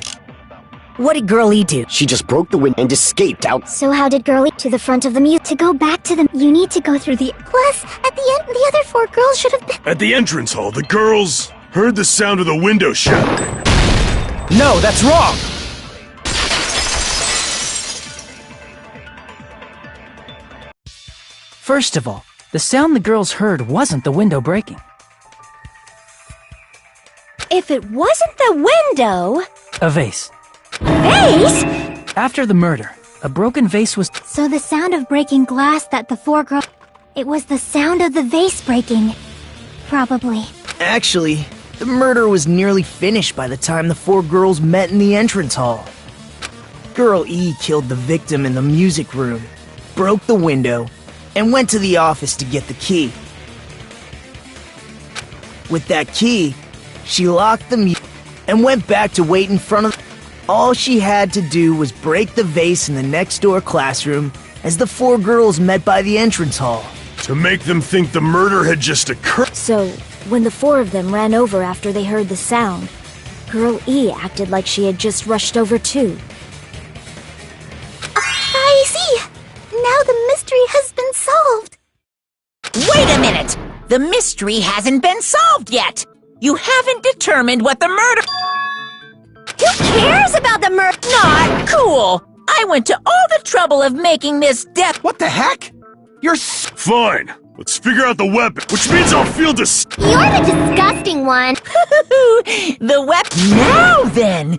What did Girl E do?
She just broke the window and escaped out.
So how did Girlie to the front of the mute? To go back to the, you need to go through the, plus, at the end
The other 4 girls should have been—
At the entrance hall, the girls heard the sound of the window shattering.
No, that's wrong!
First of all, the sound the girls heard wasn't the window breaking.
If it wasn't the window...
A vase.
Vase?
After the murder, a broken vase was...
So the sound of breaking glass that the 4 girls... It was the sound of the vase breaking. Probably.
Actually, the murder was nearly finished by the time the 4 girls met in the entrance hall. Girl E killed the victim in the music room, broke the window, and went to the office to get the key. With that key, she locked the and went back to wait in front of... All she had to do was break the vase in the next door classroom as the 4 girls met by the entrance hall.
To make them think the murder had just occurred.
So, when the 4 of them ran over after they heard the sound, Girl E acted like she had just rushed over too.
I see! Now the mystery has been solved!
Wait a minute! The mystery hasn't been solved yet! You haven't determined what the murder—
Who cares about the murder?
Not cool! I went to all the trouble of making this death—
What the heck? You're
Fine. Let's figure out the weapon, which means I'll feel
You're the disgusting one!
The weapon— Now then!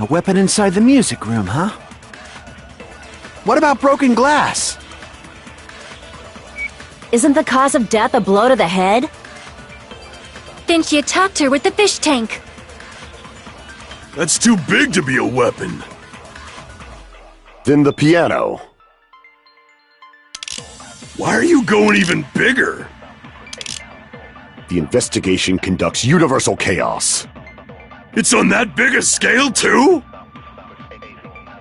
a weapon inside the music room, huh? What about broken glass?
Isn't the cause of death a blow to the head?
Then she attacked her with the fish tank.
That's too big to be a weapon.
Then the piano.
Why are you going even bigger?
The investigation conducts universal chaos.
It's on that big a scale, too?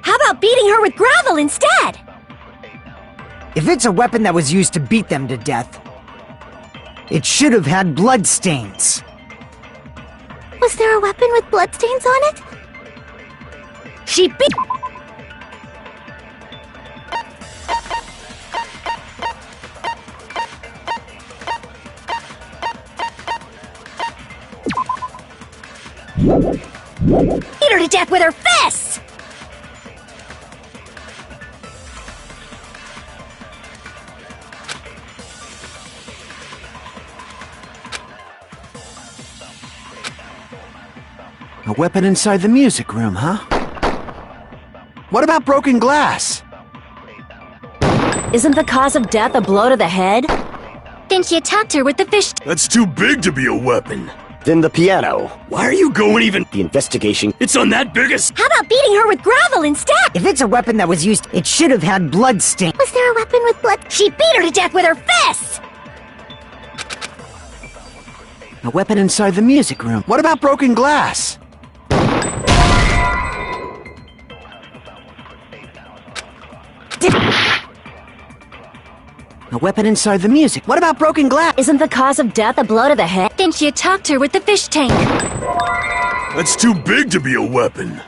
How about beating her with gravel instead?
If it's a weapon that was used to beat them to death, it should have had bloodstains.
Was there a weapon with bloodstains on it?
She beat... Beat her to death with her fists!
A weapon inside the music room, huh? What about broken glass?
Isn't the cause of death a blow to the head?
Then she attacked her with the fish tank.
That's too big to be a weapon.
Then the piano.
Why are you going even...
The investigation.
It's on that big a...
How about beating her with gravel instead?
If it's a weapon that was used, it should have had bloodstains.
Was there a weapon with blood?
She beat her to death with her fists!
A weapon inside the music room. What about broken glass? A weapon inside the music. What about broken glass?
Isn't the cause of death a blow to the head?
Then she attacked her with the fish tank.
That's too big to be a weapon.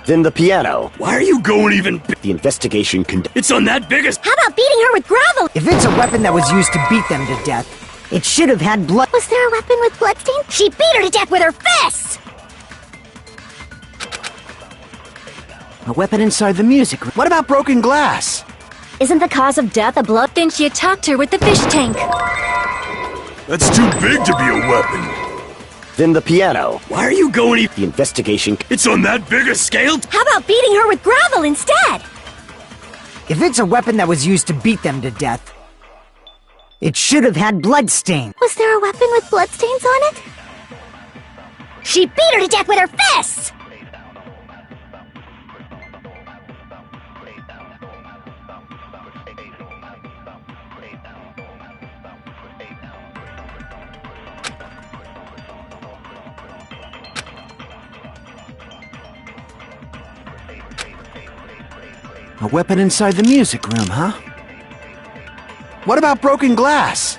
Then the piano.
Why are you going even...
The investigation
It's on that big a...
How about beating her with gravel?
If it's a weapon that was used to beat them to death, It should have had blood.
Was there a weapon with bloodstain?
She beat her to death with her fists!
A weapon inside the music room. What about broken glass?
Isn't the cause of death a blow? Then she attacked her with the fish tank.
That's too big to be a weapon.
Then the piano.
Why are you going
The investigation.
It's on that big a scale?
How about beating her with gravel instead?
If it's a weapon that was used to beat them to death, it should have had bloodstain.
Was there a weapon with bloodstains on it?
She beat her to death with her fists!
A weapon inside the music room, huh? What about broken glass?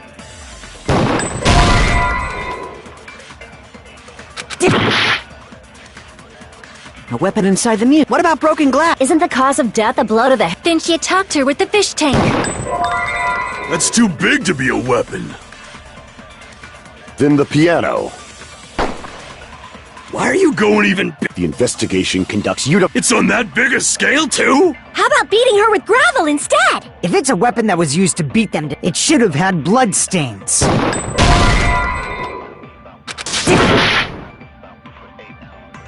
A weapon inside the music. What about broken glass?
Isn't the cause of death a blow to the head? Then she attacked her with the fish tank.
That's too big to be a weapon.
Then the piano.
Why are you going even
The investigation conducts you to.
It's on that big a scale, too?
How about beating her with gravel instead?
If it's a weapon that was used to beat them to, it should have had bloodstains.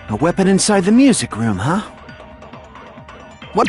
A weapon inside the music room, huh? What?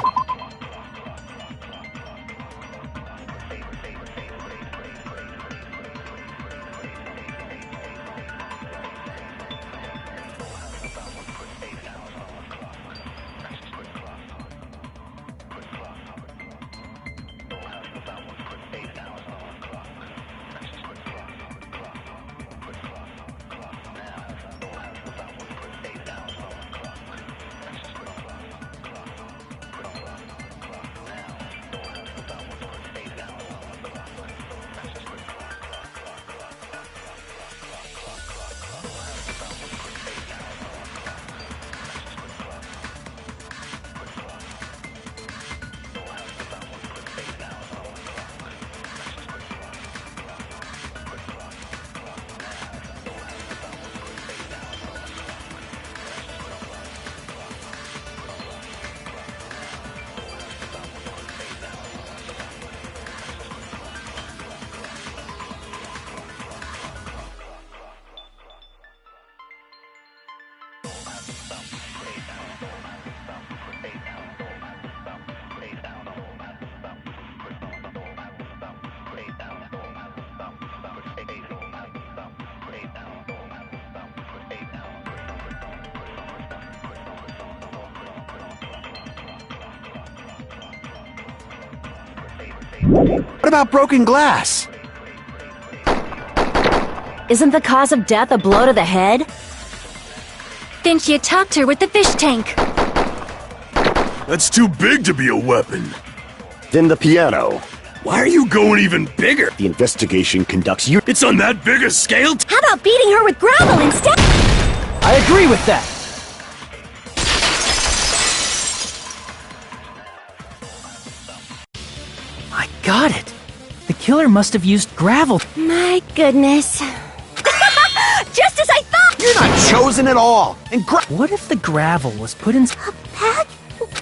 What about broken glass?
Isn't the cause of death a blow to the head? Then she attacked her with the fish tank.
That's too big to be a weapon.
Then the piano.
Why are you going even bigger?
The investigation conducts you.
It's on that big a scale?
How about beating her with gravel instead?
I agree with that. I got it. The killer must have used gravel.
My goodness. Just as I thought!
You're not chosen at all. And
What if the gravel was put in...
Bag?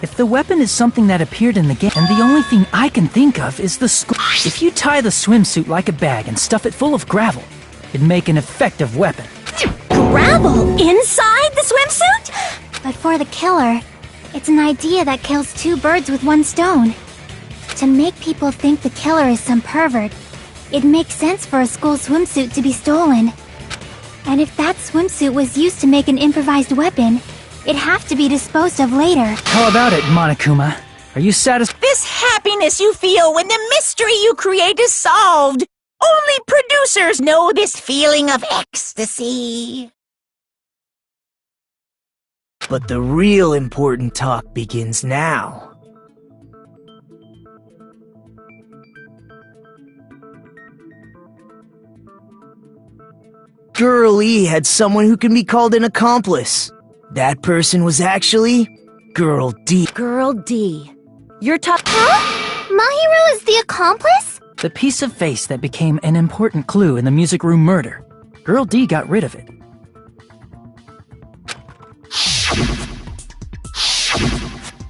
If the weapon is something that appeared in the game, and the only thing I can think of is the If you tie the swimsuit like a bag and stuff it full of gravel, it'd make an effective weapon.
Gravel inside the swimsuit?
But for the killer, it's an idea that kills two birds with one stone. To make people think the killer is some pervert, it makes sense for a school swimsuit to be stolen. And if that swimsuit was used to make an improvised weapon, it'd have to be disposed of later.
How about it, Monokuma? Are you satisfied?
This happiness you feel when the mystery you create is solved. Only producers know this feeling of ecstasy.
But the real important talk begins now. Girl E had someone who can be called an accomplice. That person was actually Girl D.
Girl D. You're talking...
Huh? Mahiru is the accomplice?
The piece of face that became an important clue in the music room murder. Girl D got rid of it.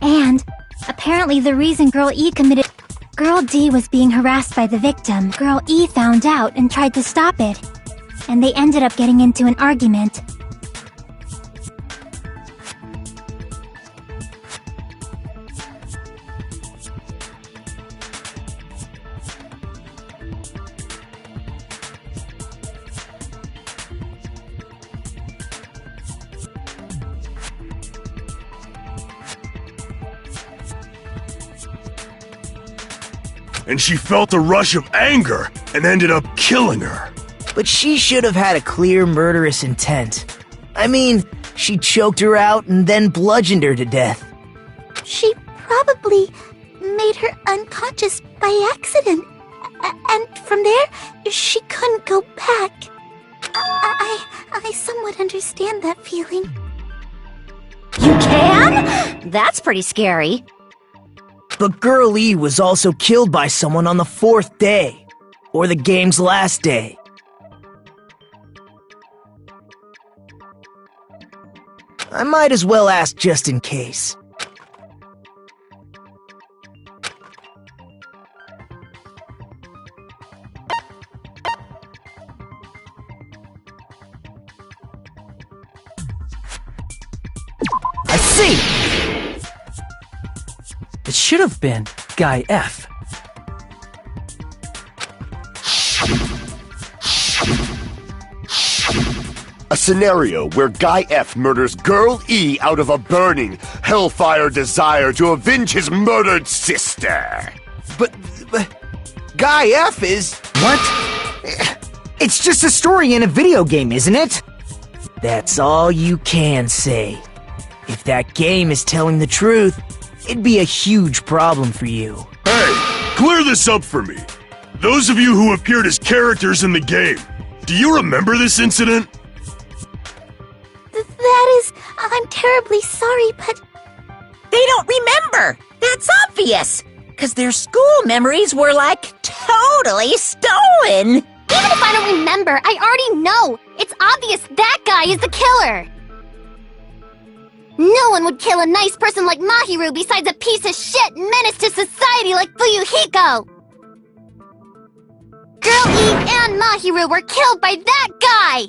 And apparently the reason Girl E committed... Girl D was being harassed by the victim. Girl E found out and tried to stop it. And they ended up getting into an argument.
And she felt a rush of anger and ended up killing her.
But she should have had a clear murderous intent. I mean, she choked her out and then bludgeoned her to death.
She probably made her unconscious by accident. And from there, she couldn't go back. I somewhat understand that feeling.
You can? That's pretty scary.
But Girl E was also killed by someone on the 4th day, or the game's last day. I might as well ask just in case. I see!
It should have been Guy F.
A scenario where Guy F murders Girl E out of a burning, hellfire desire to avenge his murdered sister.
But Guy F is...
What? It's just a story in a video game, isn't it?
That's all you can say. If that game is telling the truth, it'd be a huge problem for you.
Hey, clear this up for me. Those of you who appeared as characters in the game, do you remember this incident?
That is... I'm terribly sorry, but...
They don't remember! That's obvious! Because their school memories were, like, totally stolen!
Even if I don't remember, I already know! It's obvious that guy is the killer! No one would kill a nice person like Mahiru besides a piece of shit menace to society like Fuyuhiko! Girl E and Mahiru were killed by that guy!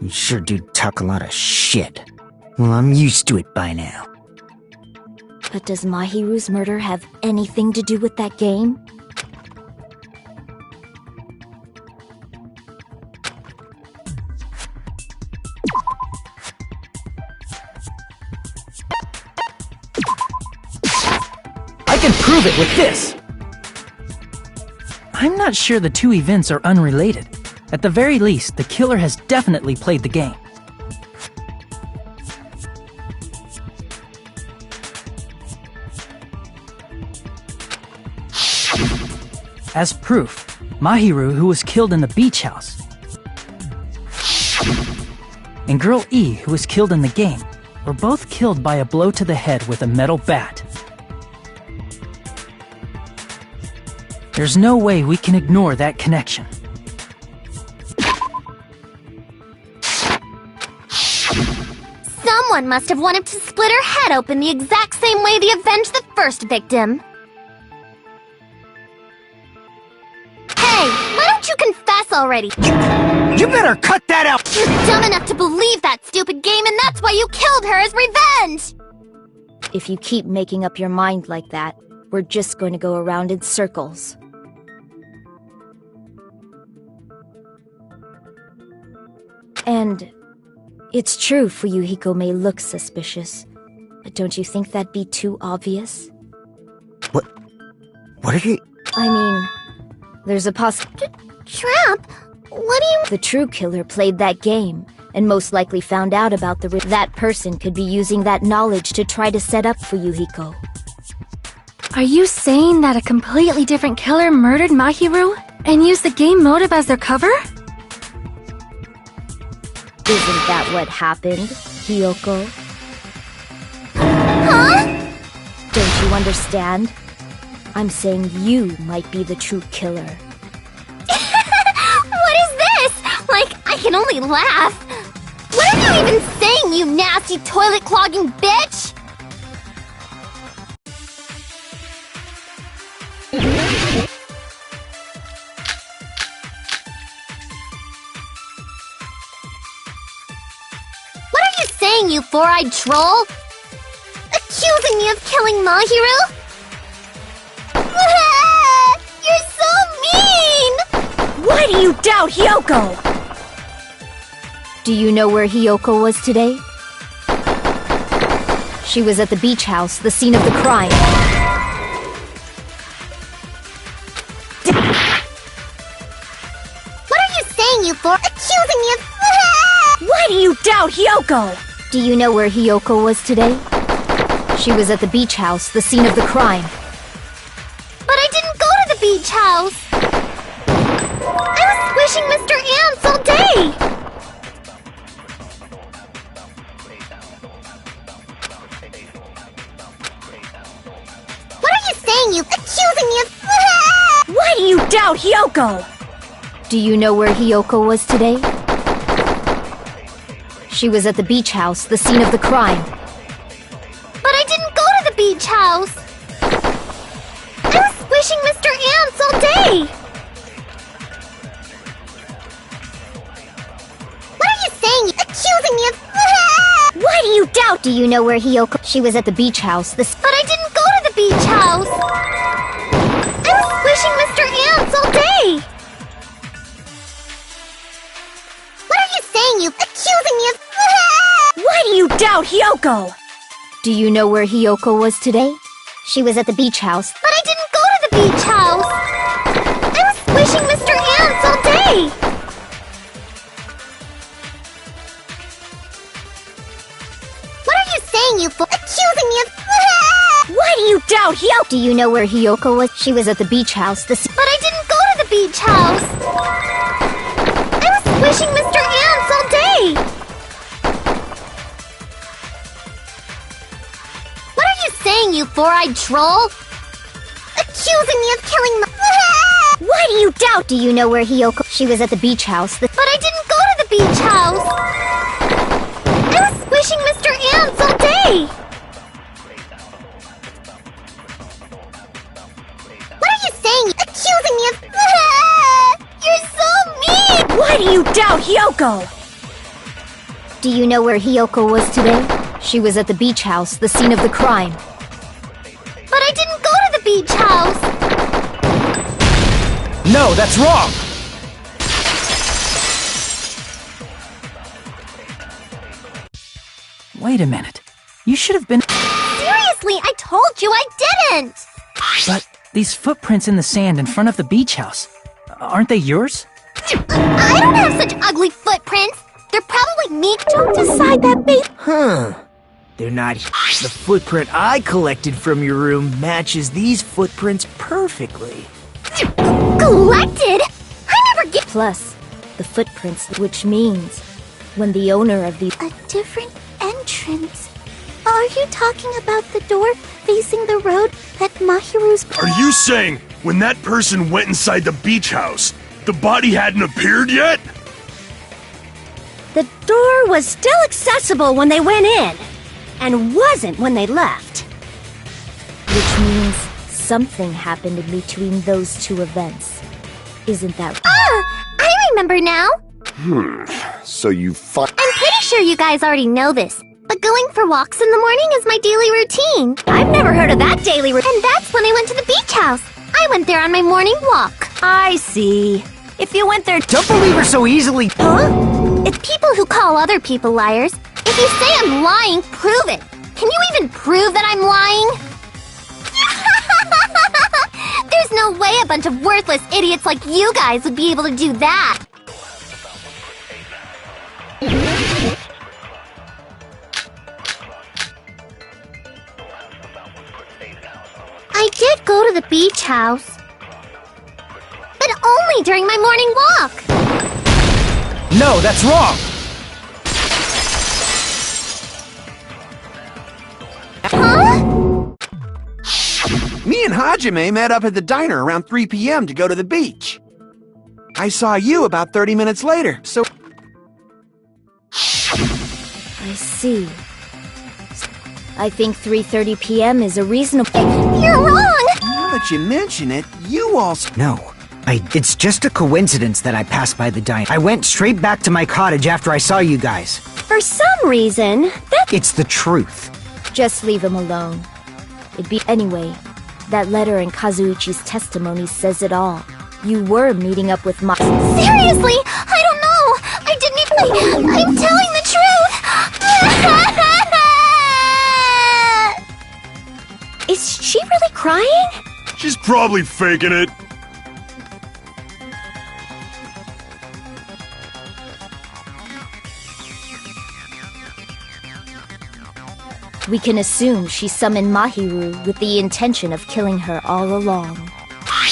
You sure do talk a lot of shit. Well, I'm used to it by now.
But does Mahiru's murder have anything to do with that game?
I can prove it with this! I'm not sure the two events are unrelated. At the very least, the killer has definitely played the game. As proof, Mahiru, who was killed in the beach house, and Girl E, who was killed in the game, were both killed by a blow to the head with a metal bat. There's no way we can ignore that connection.
Someone must have wanted to split her head open the exact same way they avenged the first victim. Hey, why don't you confess already?
You better cut that out!
You're dumb enough to believe that stupid game, and that's why you killed her as revenge!
If you keep making up your mind like that, we're just going to go around in circles. And it's true Fuyuhiko may look suspicious, but don't you think that'd be too obvious?
What are you...
I mean, there's a
Tramp? What do you...
The true killer played that game, and most likely found out about that person could be using that knowledge to try to set up Fuyuhiko.
Are you saying that a completely different killer murdered Mahiru and used the game motive as their cover?
Isn't that what happened, Hiyoko?
Huh?
Don't you understand? I'm saying you might be the true killer.
What is this? Like, I can only laugh. What are you even saying, you nasty toilet-clogging bitch? What are you saying, you four-eyed troll? Accusing me of killing Mahiru? You're so mean!
Why do you doubt Hyoko? Do you know where Hyoko was today? She was at the beach house, the scene of the crime.
What are you saying, you four? Accusing me of...
Why do you doubt Hyoko? Do you know where Hyoko was today? She was at the beach house, the scene of the crime.
But I didn't go to the beach house! I was squishing Mr. Ants all day! What are you saying, you accusing me of...
Why do you doubt Hyoko? Do you know where Hyoko was today? She was at the beach house, the scene of the crime.
But I didn't go to the beach house! I was squishing Mr. Ants all day! What are you saying? Accusing me of...
Why do you doubt? Do you know where Hyoko... She was at the beach house, the...
But I didn't go to the beach house! I was squishing Mr. Ants all day! What are you saying? You accusing me of...
Why do you doubt Hyoko? Do you know where Hyoko was today? She was at the beach house.
But I didn't go to the beach house! I was squishing Mr. Ants all day! What are you saying, you fool? Accusing me of...
Why do you doubt Hyoko? Do you know where Hyoko was? She was at the beach house, the...
But I didn't go to the beach house! I was squishing Mr. Ants all day! What are you saying, you four-eyed troll? Accusing me of killing my...
Why do you doubt? Do you know where Hyoko... She was at the beach house, the...
But I didn't go to the beach house! I was squishing Mr. Ants all day! What are you saying? Accusing me of... You're so mean!
Why do you doubt Hyoko? Do you know where Hyoko was today? She was at the beach house, the scene of the crime.
But I didn't go to the beach house!
No, that's wrong!
Wait a minute. You should have been...
Seriously, I told you I didn't!
But these footprints in the sand in front of the beach house, aren't they yours?
I don't have such ugly footprints! They're probably me. Don't decide that, babe.
Huh. They're not... The footprint I collected from your room matches these footprints perfectly.
Collected? I never get...
Plus, the footprints, which means when the owner of the...
A different entrance. Are you talking about the door facing the road at Mahiru's...
Are you saying when that person went inside the beach house, the body hadn't appeared yet?
The door was still accessible when they went in, and wasn't when they left. Which means something happened in between those two events. Isn't that...
I remember now!
So you
I'm pretty sure you guys already know this, but going for walks in the morning is my daily routine.
I've never heard of that daily routine.
And that's when I went to the beach house. I went there on my morning walk.
I see. If you went there...
Don't believe her so easily.
Huh? It's people who call other people liars. If you say I'm lying, prove it. Can you even prove that I'm lying? There's no way a bunch of worthless idiots like you guys would be able to do that. I did go to the beach house. But only during my morning walk.
No, that's wrong!
Huh?
Me and Hajime met up at the diner around 3 p.m. to go to the beach. I saw you about 30 minutes later, so...
I see. I think 3:30 p.m. is a reasonable...
You're wrong!
Now that you mention it, you also...
No. It's just a coincidence that I passed by the diner. I went straight back to my cottage after I saw you guys.
For some reason,
It's the truth.
Just leave him alone. Anyway, that letter in Kazuichi's testimony says it all. You were meeting up with
Seriously? I don't know! I didn't even... I'm telling the truth!
Is she really crying?
She's probably faking it.
We can assume she summoned Mahiru with the intention of killing her all along.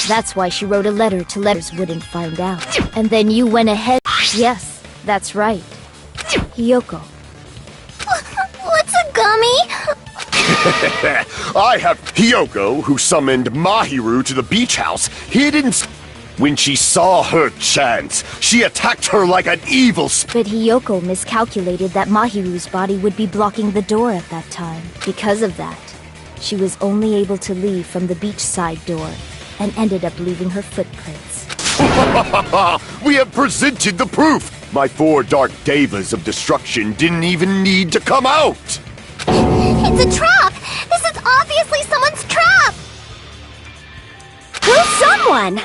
That's why she wrote a letter to letters wouldn't find out. And then you went ahead... Yes, that's right. Hiyoko.
What's a gummy?
I have Hiyoko, who summoned Mahiru to the beach house, hidden... When she saw her chance, she attacked her like an evil...
But Hiyoko miscalculated that Mahiru's body would be blocking the door at that time. Because of that, she was only able to leave from the beachside door and ended up leaving her footprints.
We have presented the proof! My 4 dark devas of destruction didn't even need to come out!
It's a trap! This is obviously someone's trap!
Who's someone?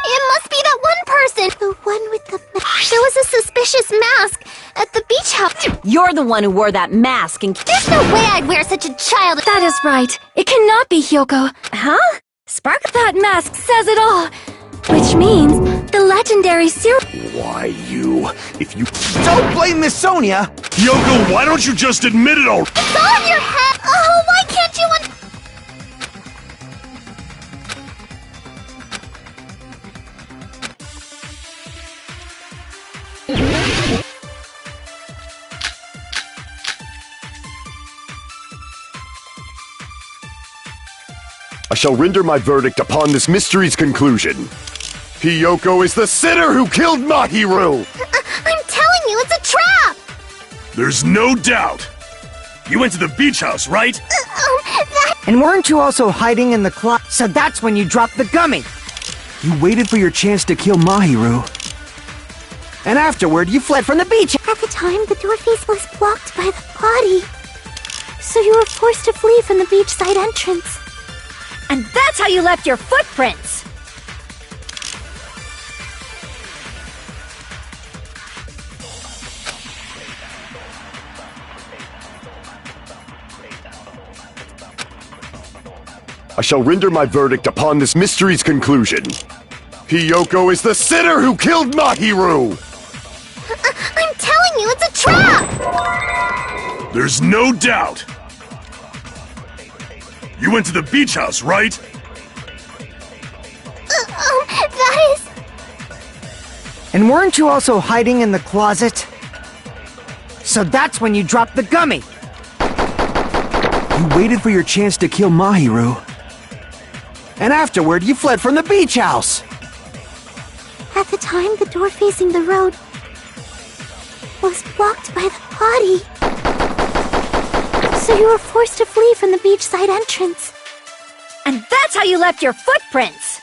It must be that one person! The one with the mask. There was a suspicious mask at the beach house.
You're the one who wore that mask and...
There's no way I'd wear such a child...
That is right. It cannot be Hyoko.
Huh? Spark...
That mask says it all. Which means the legendary serial...
Why you... If you...
Don't blame Miss Sonia!
Yoko, why don't you just admit it already?
It's all in your head! Oh, why can't you...
I shall render my verdict upon this mystery's conclusion. Hiyoko is the sinner who killed Mahiru!
I'm telling you, it's a trap!
There's no doubt. You went to the beach house, right?
And weren't you also hiding in the closet? So that's when you dropped the gummy!
You waited for your chance to kill Mahiru. And afterward, you fled from the beach!
At the time, the door face was blocked by the body. So you were forced to flee from the beachside entrance.
And that's how you left your footprints!
I shall render my verdict upon this mystery's conclusion. Hiyoko is the sinner who killed Mahiru!
I'm telling you, it's a trap!
There's no doubt. You went to the beach house, right?
That is...
And weren't you also hiding in the closet? So that's when you dropped the gummy!
You waited for your chance to kill Mahiru. And afterward, you fled from the beach house!
At the time, the door facing the road was blocked by the body. So you were forced to flee from the beachside entrance.
And that's how you left your footprints!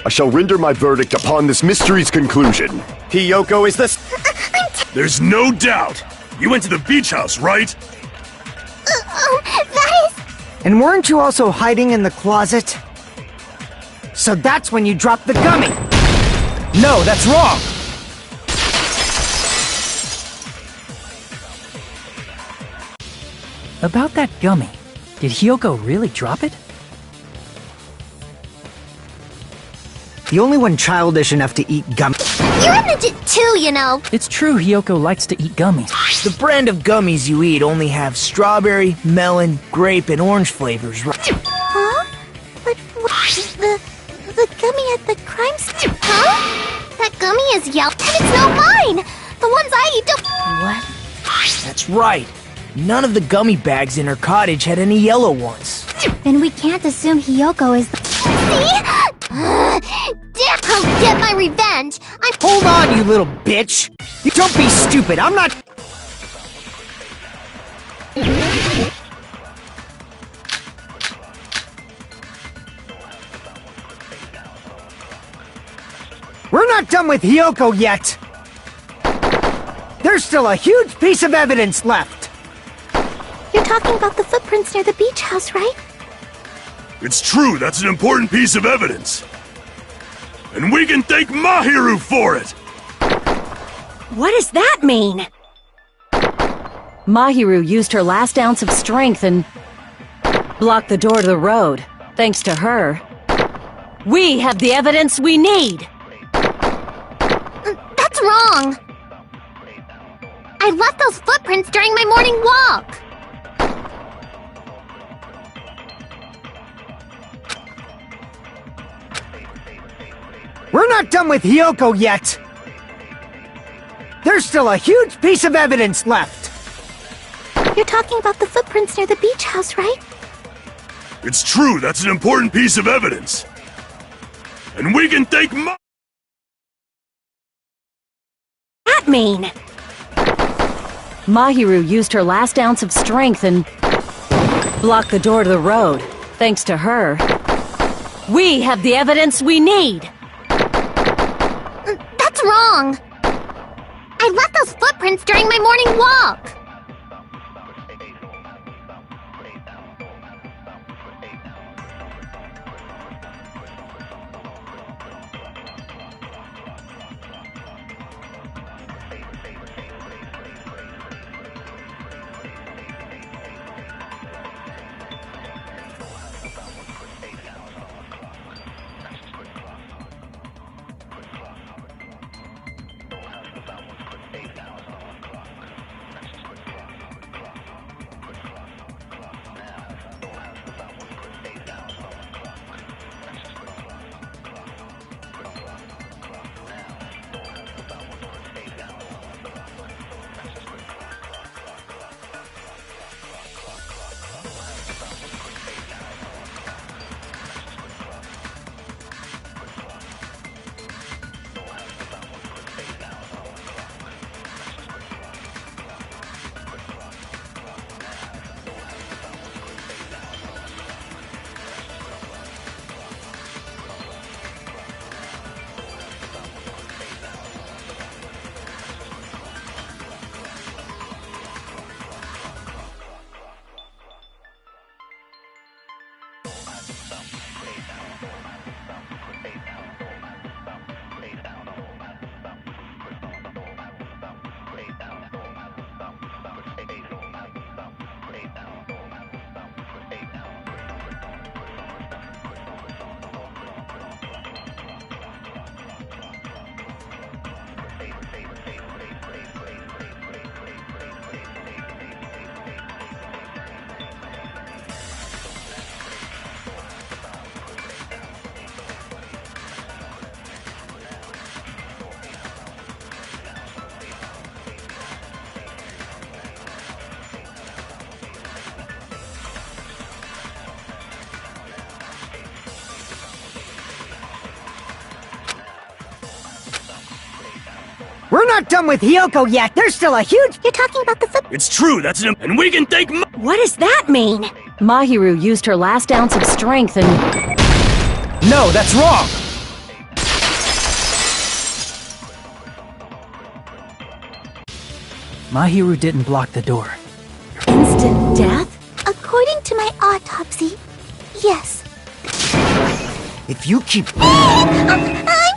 I shall render my verdict upon this mystery's conclusion.
Hiyoko is the...
There's no doubt! You went to the beach house, right?
That is...
And weren't you also hiding in the closet? So that's when you dropped the gummy!
No, that's wrong!
About that gummy, did Hiyoko really drop it?
The only one childish enough to eat gummy.
You're a midget too, you know.
It's true Hiyoko likes to eat gummies.
The brand of gummies you eat only have strawberry, melon, grape, and orange flavors, right?
Huh? But the gummy at the crime scene? Huh? That gummy is yellow, and it's not mine! The ones I eat don't...
What? That's right. None of the gummy bags in her cottage had any yellow ones.
Then we can't assume Hiyoko is the...
See? Damn, I'll get my revenge!
Hold on, you little bitch! You don't be stupid, I'm not... We're not done with Hiyoko yet! There's still a huge piece of evidence left!
You're talking about the footprints near the beach house, right?
It's true, that's an important piece of evidence. And we can thank Mahiru for it!
What does that mean?
Mahiru used her last ounce of strength and blocked the door to the road. Thanks to her, we have the evidence we need!
That's wrong! I left those footprints during my morning walk!
We're not done with Hiyoko yet! There's still a huge piece of evidence left!
You're talking about the footprints near the beach house, right?
It's true, that's an important piece of evidence. And we can thank
That mean?
Mahiru used her last ounce of strength and blocked the door to the road. Thanks to her, we have the evidence we need!
That's wrong! I left those footprints during my morning walk!
We're not done with Hiyoko yet! There's still a huge...
You're talking about the
It's true, that's an... And we can thank
What does that mean?
Mahiru used her last ounce of strength and...
No, that's wrong!
Mahiru didn't block the door.
Instant death?
According to my autopsy, yes.
If you keep...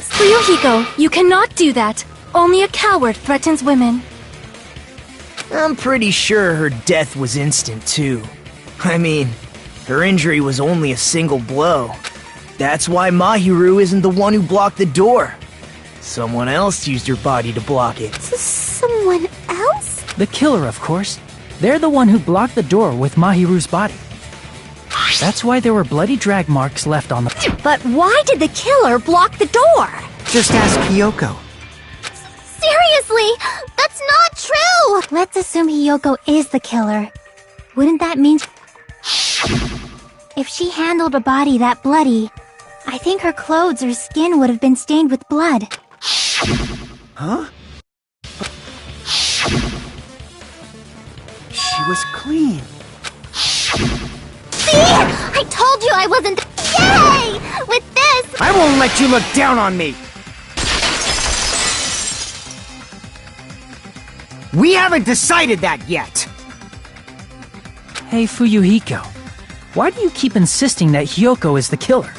Fuyuhiko, you cannot do that. Only a coward threatens women.
I'm pretty sure her death was instant, too. I mean, her injury was only a single blow. That's why Mahiru isn't the one who blocked the door. Someone else used her body to block it.
Someone else?
The killer, of course. They're the one who blocked the door with Mahiru's body. That's why there were bloody drag marks left on the...
But why did the killer block the door?
Just ask Hiyoko.
Seriously, that's not true! Let's assume Hiyoko is the killer. Wouldn't that mean... If she handled a body that bloody, I think her clothes or skin would have been stained with blood.
Huh? She was clean.
See? I told you I wasn't... Yay! With this...
I won't let you look down on me! We haven't decided that yet!
Hey, Fuyuhiko. Why do you keep insisting that Hiyoko is the killer?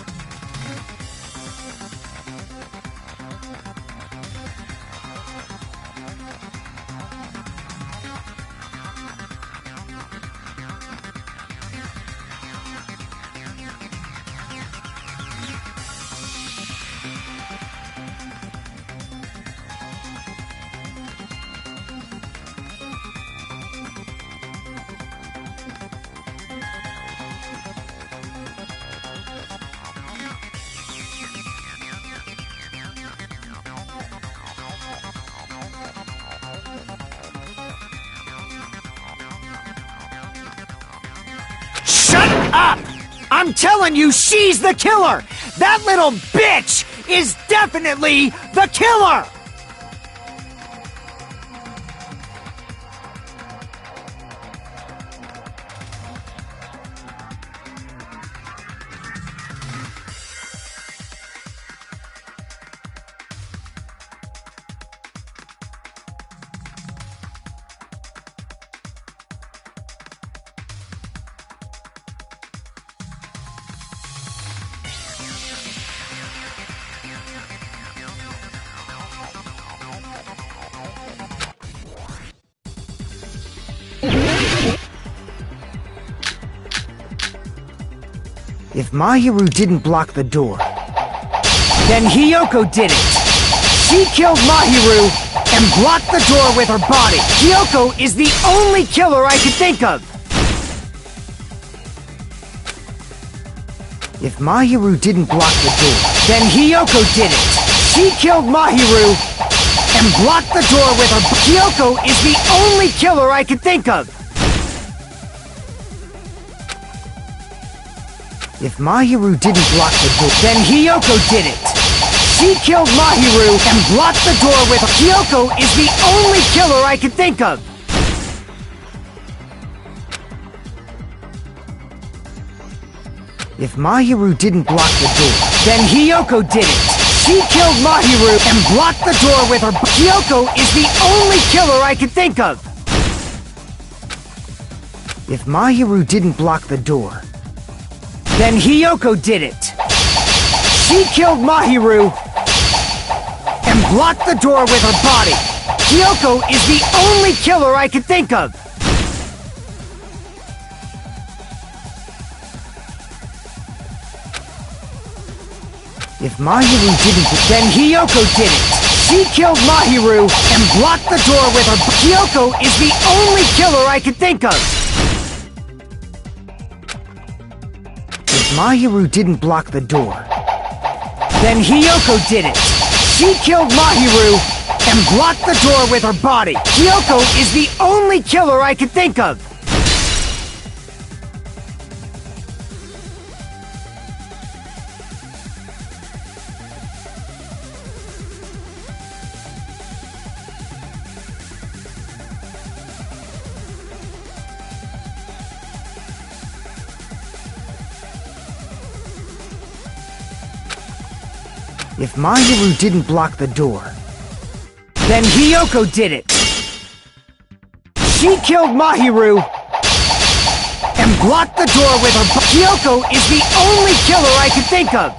Shut up! I'm telling you, she's the killer! That little bitch is definitely the killer! If Mahiru didn't block the door, then Hiyoko did it! She killed Mahiru and blocked the door with her body! Hiyoko is the only killer I could think of! If Mahiru didn't block the door, then Hiyoko did it! She killed Mahiru and blocked the door with her... Hiyoko is the only killer I could think of! If Mahiru didn't block the door, then Hiyoko did it! She killed Mahiru and blocked the door with her... Hiyoko is the only killer I could think of! If Mahiru didn't block the door, then Hiyoko did it! She killed Mahiru and blocked the door with her... Hiyoko is the only killer I could think of! If Mahiru didn't block the door, then Hiyoko did it! She killed Mahiru and blocked the door with her body! Hiyoko is the only killer I could think of! If Mahiru didn't, then Hiyoko did it! She killed Mahiru and blocked the door with her... Hiyoko is the only killer I could think of! If Mahiru didn't block the door, then Hiyoko did it! She killed Mahiru and blocked the door with her body! Hiyoko is the only killer I could think of! If Mahiru didn't block the door, then Hiyoko did it! She killed Mahiru and blocked the door with her. Kyoko is the only killer I could think of.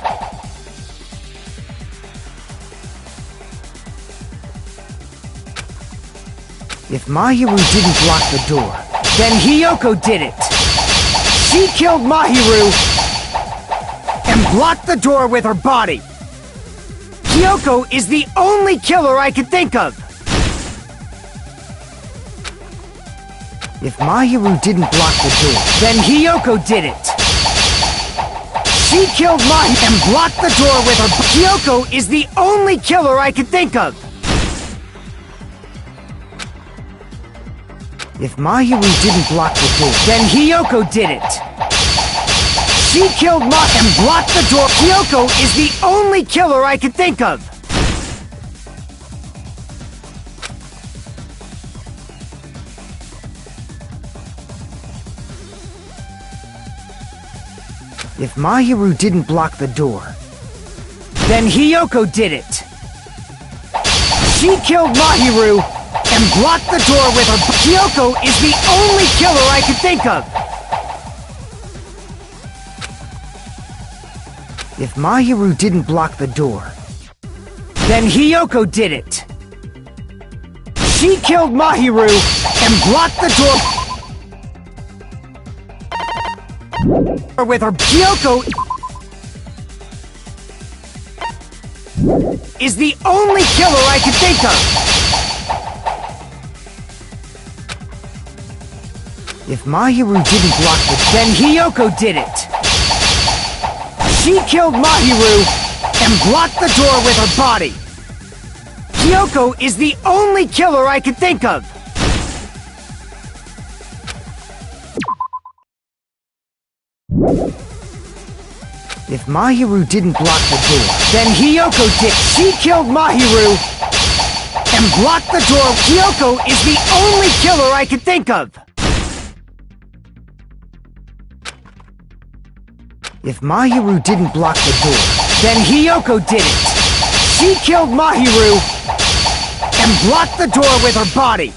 If Mahiru didn't block the door, then Hiyoko did it. She killed Mahiru and blocked the door with her body. Kyoko is the only killer I could think of. If Mahiru didn't block the door, then Hiyoko did it. She killed Mahiru and blocked the door with her. Kyoko is the only killer I could think of. If Mahiru didn't block the door, then Hiyoko did it. She killed Mahiru and blocked the door. Kyoko is the only killer I could think of. If Mahiru didn't block the door, then Hiyoko did it. She killed Mahiru and blocked the door with her. Kyoko is the only killer I could think of. If Mahiru didn't block the door, then Hiyoko did it. She killed Mahiru and blocked the door with her. Kyoko is the only killer I could think of. If Mahiru didn't block the door, then Hiyoko did it. She killed Mahiru and blocked the door with her body. Kyoko is the only killer I could think of. If Mahiru didn't block the door, then Hiyoko did. She killed Mahiru and blocked the door. Kyoko is the only killer I could think of. If Mahiru didn't block the door, then Hiyoko did it. She killed Mahiru and blocked the door with her body.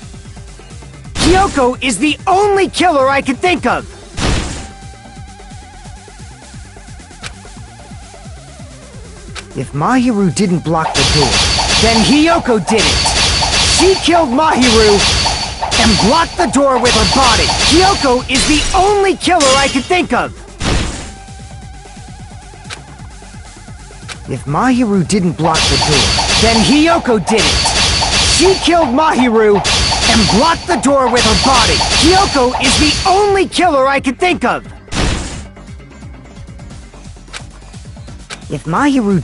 Kyoko is the only killer I could think of. If Mahiru didn't block the door, then Hiyoko did it. She killed Mahiru and blocked the door with her body. Kyoko is the only killer I could think of. If Mahiru didn't block the door, then Hiyoko did it. She killed Mahiru and blocked the door with her body. Kyoko is the only killer I could think of. If Mahiru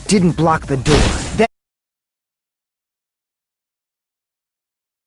didn't block the door,